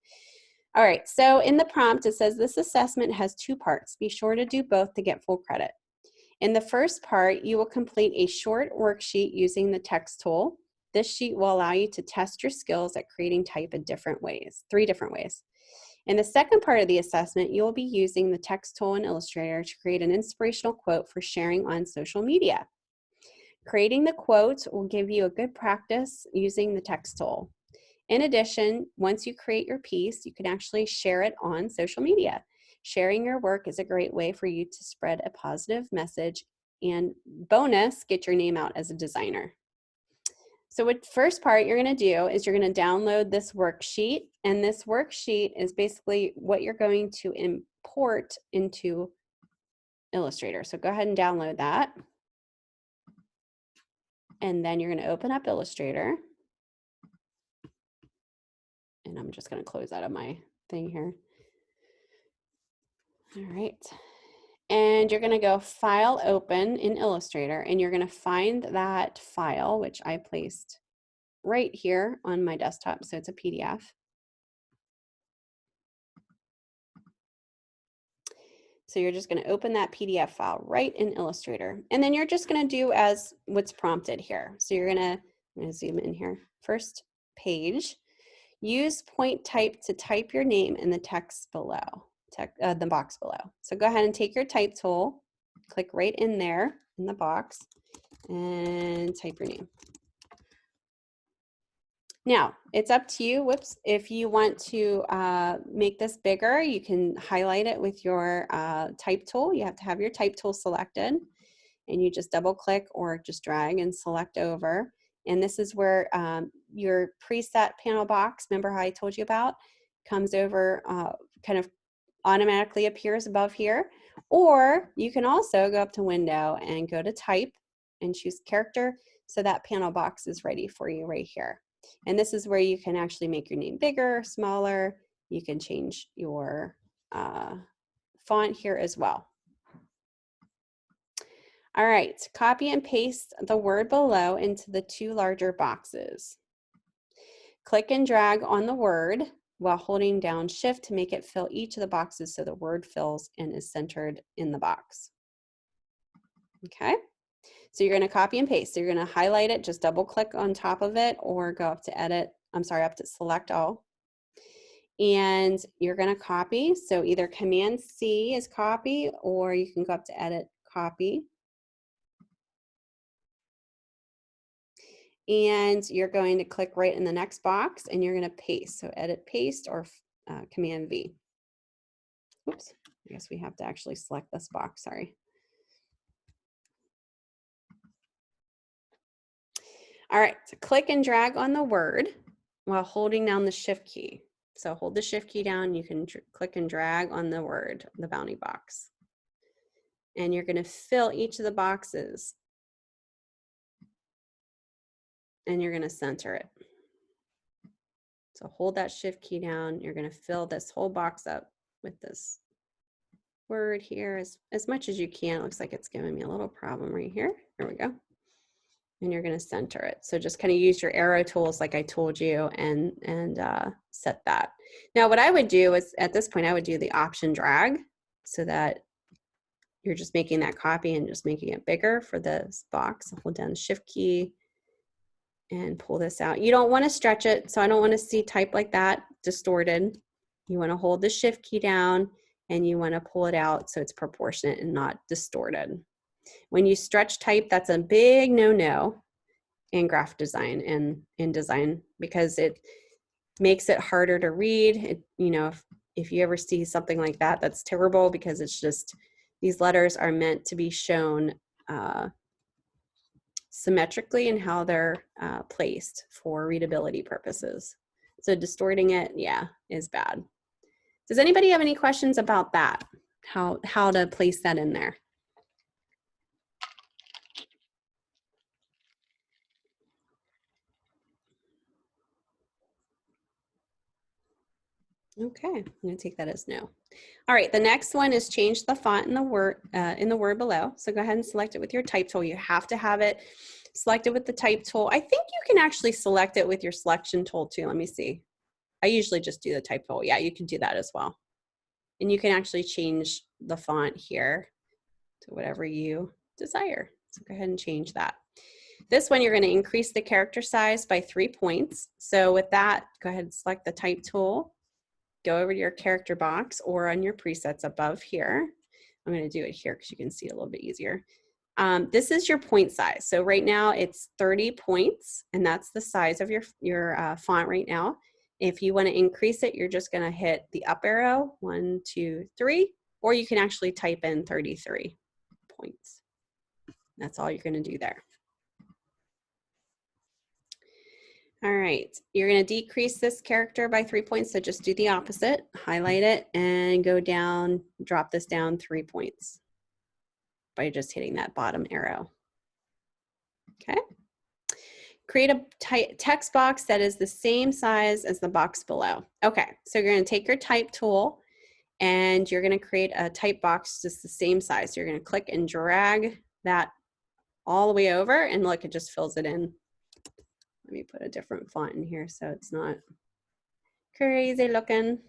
Speaker 1: All right, so in the prompt, it says this assessment has 2 parts. Be sure to do both to get full credit. In the first part, you will complete a short worksheet using the text tool. This sheet will allow you to test your skills at creating type in 3 different ways. In the second part of the assessment, you'll be using the text tool in Illustrator to create an inspirational quote for sharing on social media. Creating the quote will give you a good practice using the text tool. In addition, once you create your piece, you can actually share it on social media. Sharing your work is a great way for you to spread a positive message and bonus, get your name out as a designer. So what first part you're going to do is you're going to download this worksheet, and this worksheet is basically what you're going to import into Illustrator. So go ahead and download that. And then you're going to open up Illustrator. And I'm just going to close out of my thing here. All right. And you're going to go File, Open in Illustrator, and you're going to find that file, which I placed right here on my desktop, so it's a PDF. So you're just going to open that PDF file right in Illustrator, and then you're just going to do as what's prompted here. So you're going to zoom in here. First page, use point type to type your name in the text below, the box below. So go ahead and take your type tool, click right in there in the box, and type your name. Now, it's up to you. Whoops. If you want to make this bigger, you can highlight it with your type tool. You have to have your type tool selected, and you just double click or just drag and select over. And this is where your preset panel box, remember how I told you about, comes over, kind of automatically appears above here. Or you can also go up to Window and go to Type and choose Character, so that panel box is ready for you right here. And this is where you can actually make your name bigger, smaller. You can change your font here as well. All right, copy and paste the word below into the two larger boxes. Click and drag on the word while holding down Shift to make it fill each of the boxes so the word fills and is centered in the box. Okay, so you're going to copy and paste. So you're going to highlight it, just double click on top of it, or go up to Edit, up to Select All. And you're going to copy. So either Command C is copy, or you can go up to Edit, Copy. And you're going to click right in the next box and you're going to paste. So Edit, Paste, or Command V. Oops, I guess we have to actually select this box, sorry. All right, so click and drag on the word while holding down the Shift key. So hold the Shift key down, you can click and drag on the word, the bounding box. And you're going to fill each of the boxes. And you're going to center it. So hold that Shift key down. You're going to fill this whole box up with this word here as much as you can. It looks like it's giving me a little problem right here. There we go. And you're going to center it. So just kind of use your arrow tools like I told you and set that. Now what I would do is at this point I would do the Option drag so that you're just making that copy and just making it bigger for this box. I'll hold down the Shift key and pull this out. You don't want to stretch it, so I don't want to see type like that distorted. You want to hold the Shift key down and you want to pull it out so it's proportionate and not distorted. When you stretch type, that's a big no-no in graphic design and in design, because it makes it harder to read. It, you know, if you ever see something like that, that's terrible, because it's just, these letters are meant to be shown symmetrically and how they're placed for readability purposes. So distorting it, yeah, is bad. Does anybody have any questions about that? How to place that in there? Okay, I'm going to take that as no. All right, the next one is change the font in the word below. So go ahead and select it with your type tool. You have to have it selected with the type tool. I think you can actually select it with your selection tool too. Let me see. I usually just do the type tool. Yeah, you can do that as well. And you can actually change the font here to whatever you desire. So go ahead and change that. This one, you're going to increase the character size by 3 points. So with that, go ahead and select the type tool. go over to your character box or on your presets above here. I'm going to do it here because you can see it a little bit easier. This is your point size. So right now it's 30 points, and that's the size of your font right now. If you want to increase it, you're just going to hit the up arrow, 1, 2, 3, or you can actually type in 33 points. That's all you're going to do there. All right, you're going to decrease this character by 3 points, so just do the opposite. Highlight it and go down, drop this down 3 points by just hitting that bottom arrow. Okay. Create a text box that is the same size as the box below. Okay, so you're going to take your type tool and you're going to create a type box just the same size. So you're going to click and drag that all the way over, and look, it just fills it in. Let me put a different font in here so it's not crazy looking.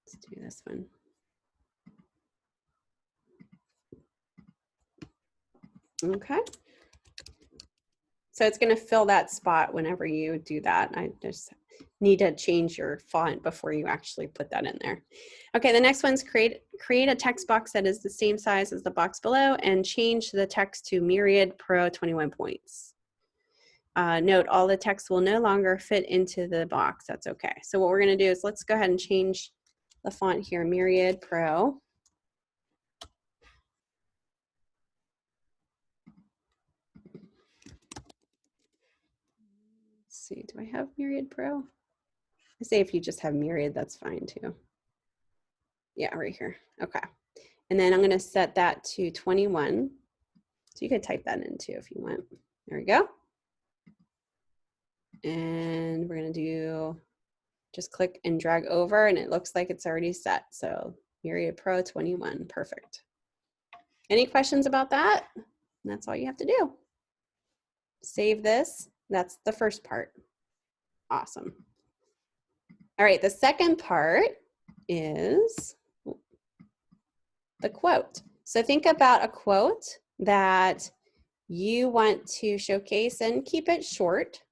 Speaker 1: Let's do this one. Okay. So it's going to fill that spot whenever you do that. I just need to change your font before you actually put that in there. Okay, the next one's create a text box that is the same size as the box below and change the text to Myriad Pro 21 points. Note, all the text will no longer fit into the box. That's okay. So what we're going to do is let's go ahead and change the font here, Myriad Pro. Let's see, do I have Myriad Pro? I say if you just have Myriad, that's fine too. Yeah, right here. Okay. And then I'm going to set that to 21. So you could type that in too if you want. There we go. And we're going to do, just click and drag over, and it looks like it's already set. So Myriad Pro 21, perfect. Any questions about that? That's all you have to do. Save this. That's the first part. Awesome. All right, the second part is the quote. So think about a quote that you want to showcase and keep it short.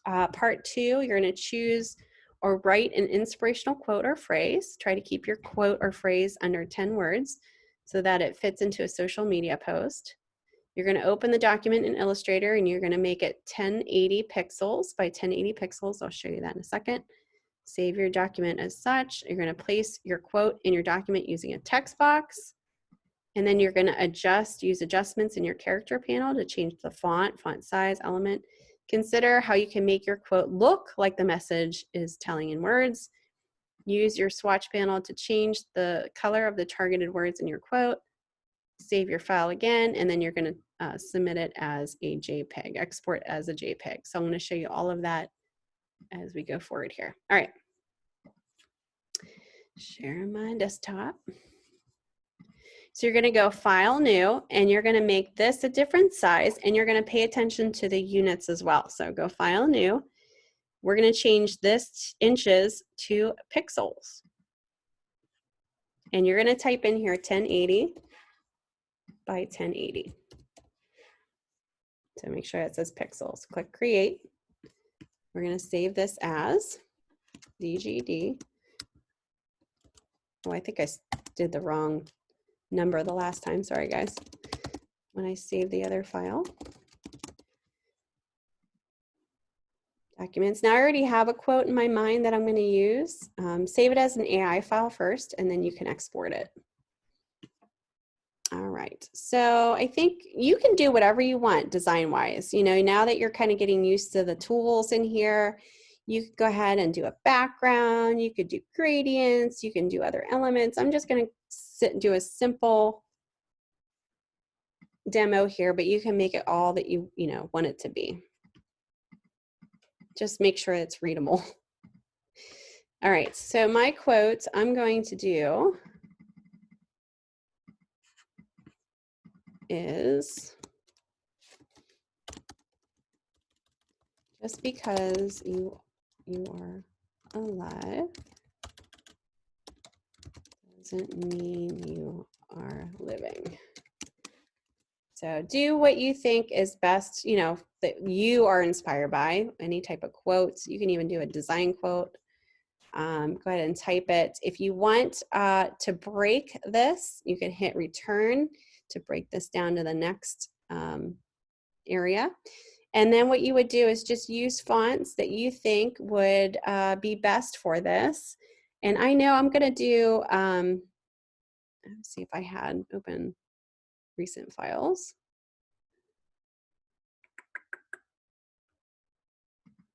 Speaker 1: Part 2, you're going to choose or write an inspirational quote or phrase. Try to keep your quote or phrase under 10 words so that it fits into a social media post. You're going to open the document in Illustrator and you're going to make it 1080 pixels by 1080 pixels. I'll show you that in a second. Save your document as such. You're going to place your quote in your document using a text box. And then you're going to use adjustments in your character panel to change the font size, element. Consider how you can make your quote look like the message is telling in words. Use your swatch panel to change the color of the targeted words in your quote. Save your file again, and then you're going to submit it as a JPEG, export as a JPEG. So I'm going to show you all of that as we go forward here. All right. Share my desktop. So you're going to go File, New, and you're going to make this a different size, and you're going to pay attention to the units as well. So go File, New. We're going to change this inches to pixels. And you're going to type in here 1080 by 1080. So make sure it says pixels. Click Create. We're going to save this as DGD. Oh, I think I did the wrong number the last time. Sorry, guys. When I save the other file. Documents. Now I already have a quote in my mind that I'm going to use. Save it as an AI file first, and then you can export it. All right. So I think you can do whatever you want design-wise. You know, now that you're kind of getting used to the tools in here, you could go ahead and do a background. You could do gradients. You can do other elements. I'm just going to sit and do a simple demo here, but you can make it all that you want it to be. Just make sure it's readable. All right, so my quote I'm going to do is, just because you are alive doesn't mean you are living. So do what you think is best, you know, that you are inspired by, any type of quotes. You can even do a design quote. Go ahead and type it. If you want to break this, you can hit return to break this down to the next area. And then what you would do is just use fonts that you think would be best for this. And I know I'm going to do, let's see if I had open recent files.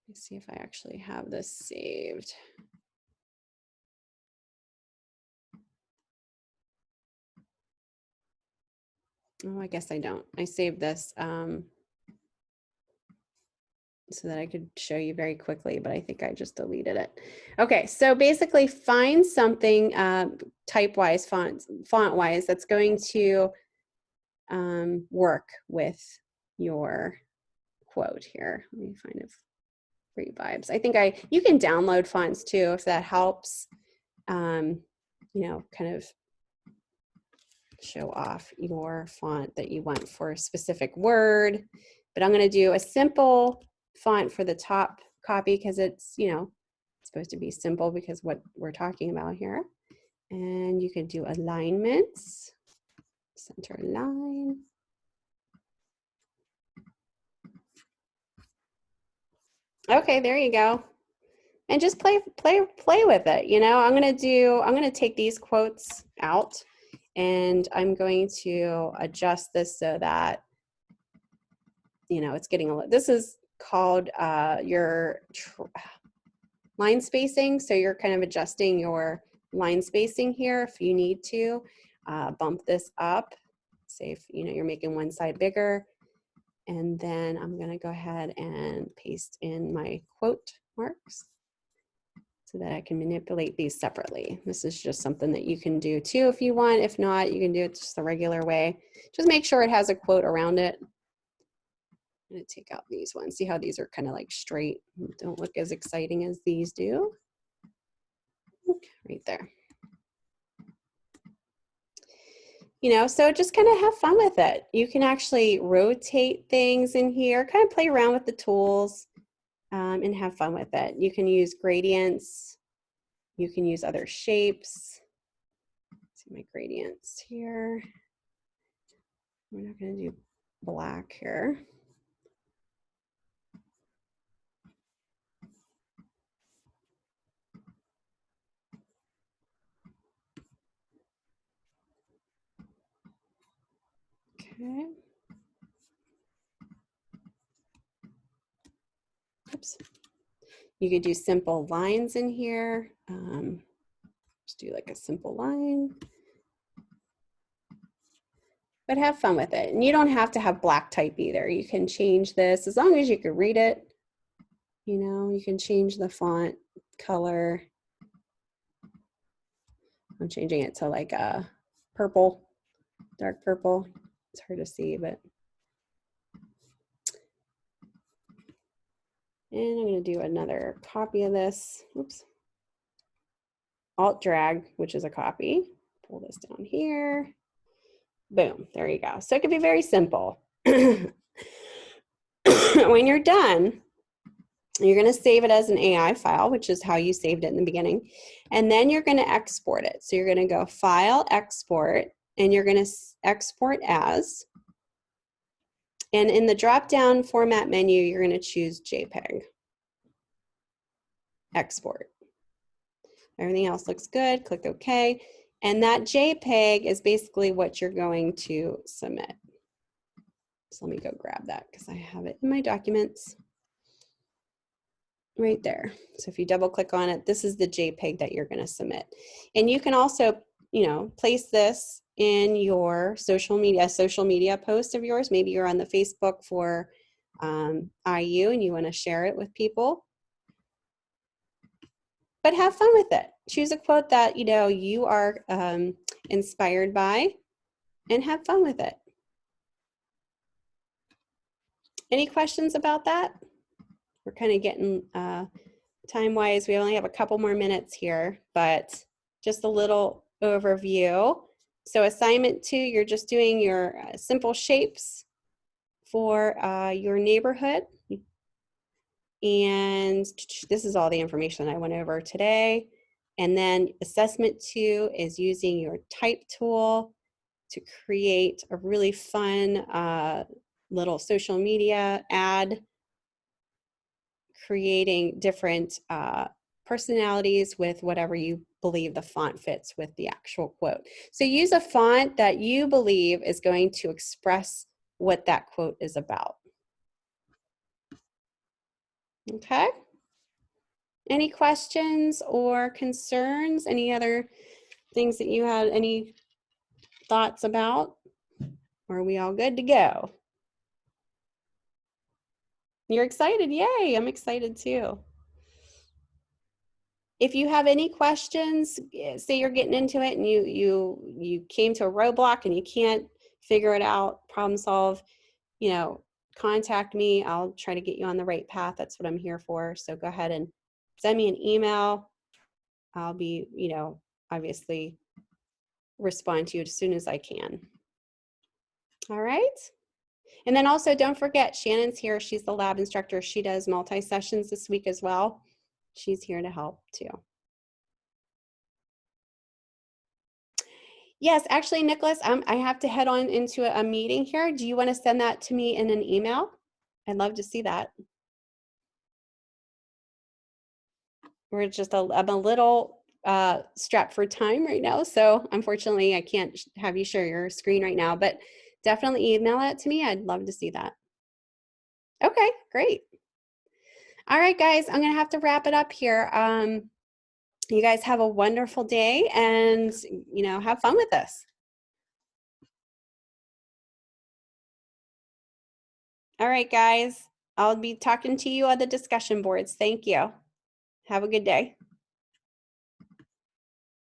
Speaker 1: Let's see if I actually have this saved. Oh, I guess I don't. I saved this so that I could show you very quickly, but I think I just deleted it. Okay, so basically find something type-wise, font-wise that's going to work with your quote here. Let me find it. Great vibes. I think you can download fonts too if that helps. You know, kind of show off your font that you want for a specific word. But I'm going to do a simple font for the top copy because it's, you know, supposed to be simple because what we're talking about here. And you can do alignments, center line. Okay, there you go. And just play with it. You know, I'm going to take these quotes out and I'm going to adjust this so that, you know, it's getting a little, this is called your line spacing. So you're kind of adjusting your line spacing here if you need to bump this up. Say if, you know, you're making one side bigger. And then I'm going to go ahead and paste in my quote marks so that I can manipulate these separately. This is just something that you can do too if you want. If not, you can do it just the regular way. Just make sure it has a quote around it. I'm going to take out these ones. See how these are kind of like straight, don't look as exciting as these do. Right there. You know, so just kind of have fun with it. You can actually rotate things in here, kind of play around with the tools and have fun with it. You can use gradients. You can use other shapes. Let's see my gradients here. We're not going to do black here. Okay. Oops. You could do simple lines in here. Just do like a simple line. But have fun with it. And you don't have to have black type either. You can change this as long as you can read it. You know, you can change the font color. I'm changing it to like a purple, dark purple. It's hard to see, but. And I'm going to do another copy of this. Oops. Alt drag, which is a copy. Pull this down here. Boom, there you go. So it can be very simple. When you're done, you're going to save it as an AI file, which is how you saved it in the beginning. And then you're going to export it. So you're going to go File, Export, and you're going to export as. And in the drop-down format menu, you're going to choose JPEG. Export. Everything else looks good. Click OK. And that JPEG is basically what you're going to submit. So let me go grab that because I have it in my documents. Right there. So if you double click on it, this is the JPEG that you're going to submit. And you can also, you know, place this in your social media post of yours. Maybe you're on the Facebook for IU and you want to share it with people. But have fun with it. Choose a quote that, you know, you are inspired by and have fun with it. Any questions about that? We're kind of getting time-wise, we only have a couple more minutes here, but just a little overview. So assignment 2, you're just doing your simple shapes for your neighborhood. And this is all the information I went over today. And then assessment 2 is using your type tool to create a really fun little social media ad, creating different personalities with whatever you believe the font fits with the actual quote. So use a font that you believe is going to express what that quote is about. Okay? Any questions or concerns? Any other things that you had any thoughts about? Or are we all good to go? You're excited? Yay, I'm excited too. If you have any questions, say you're getting into it and you came to a roadblock and you can't figure it out, problem solve, you know, contact me. I'll try to get you on the right path. That's what I'm here for. So go ahead and send me an email. I'll be, you know, obviously respond to you as soon as I can. All right. And then also don't forget, Shannon's here. She's the lab instructor. She does multi-sessions this week as well. She's here to help too. Yes, actually, Nicholas, I have to head on into a meeting here. Do you want to send that to me in an email? I'd love to see that. I'm a little strapped for time right now, so unfortunately I can't have you share your screen right now, but definitely email that to me. I'd love to see that. Okay, great. All right, guys, I'm gonna have to wrap it up here. You guys have a wonderful day and, you know, have fun with this. All right, guys, I'll be talking to you on the discussion boards. Thank you. Have a good day.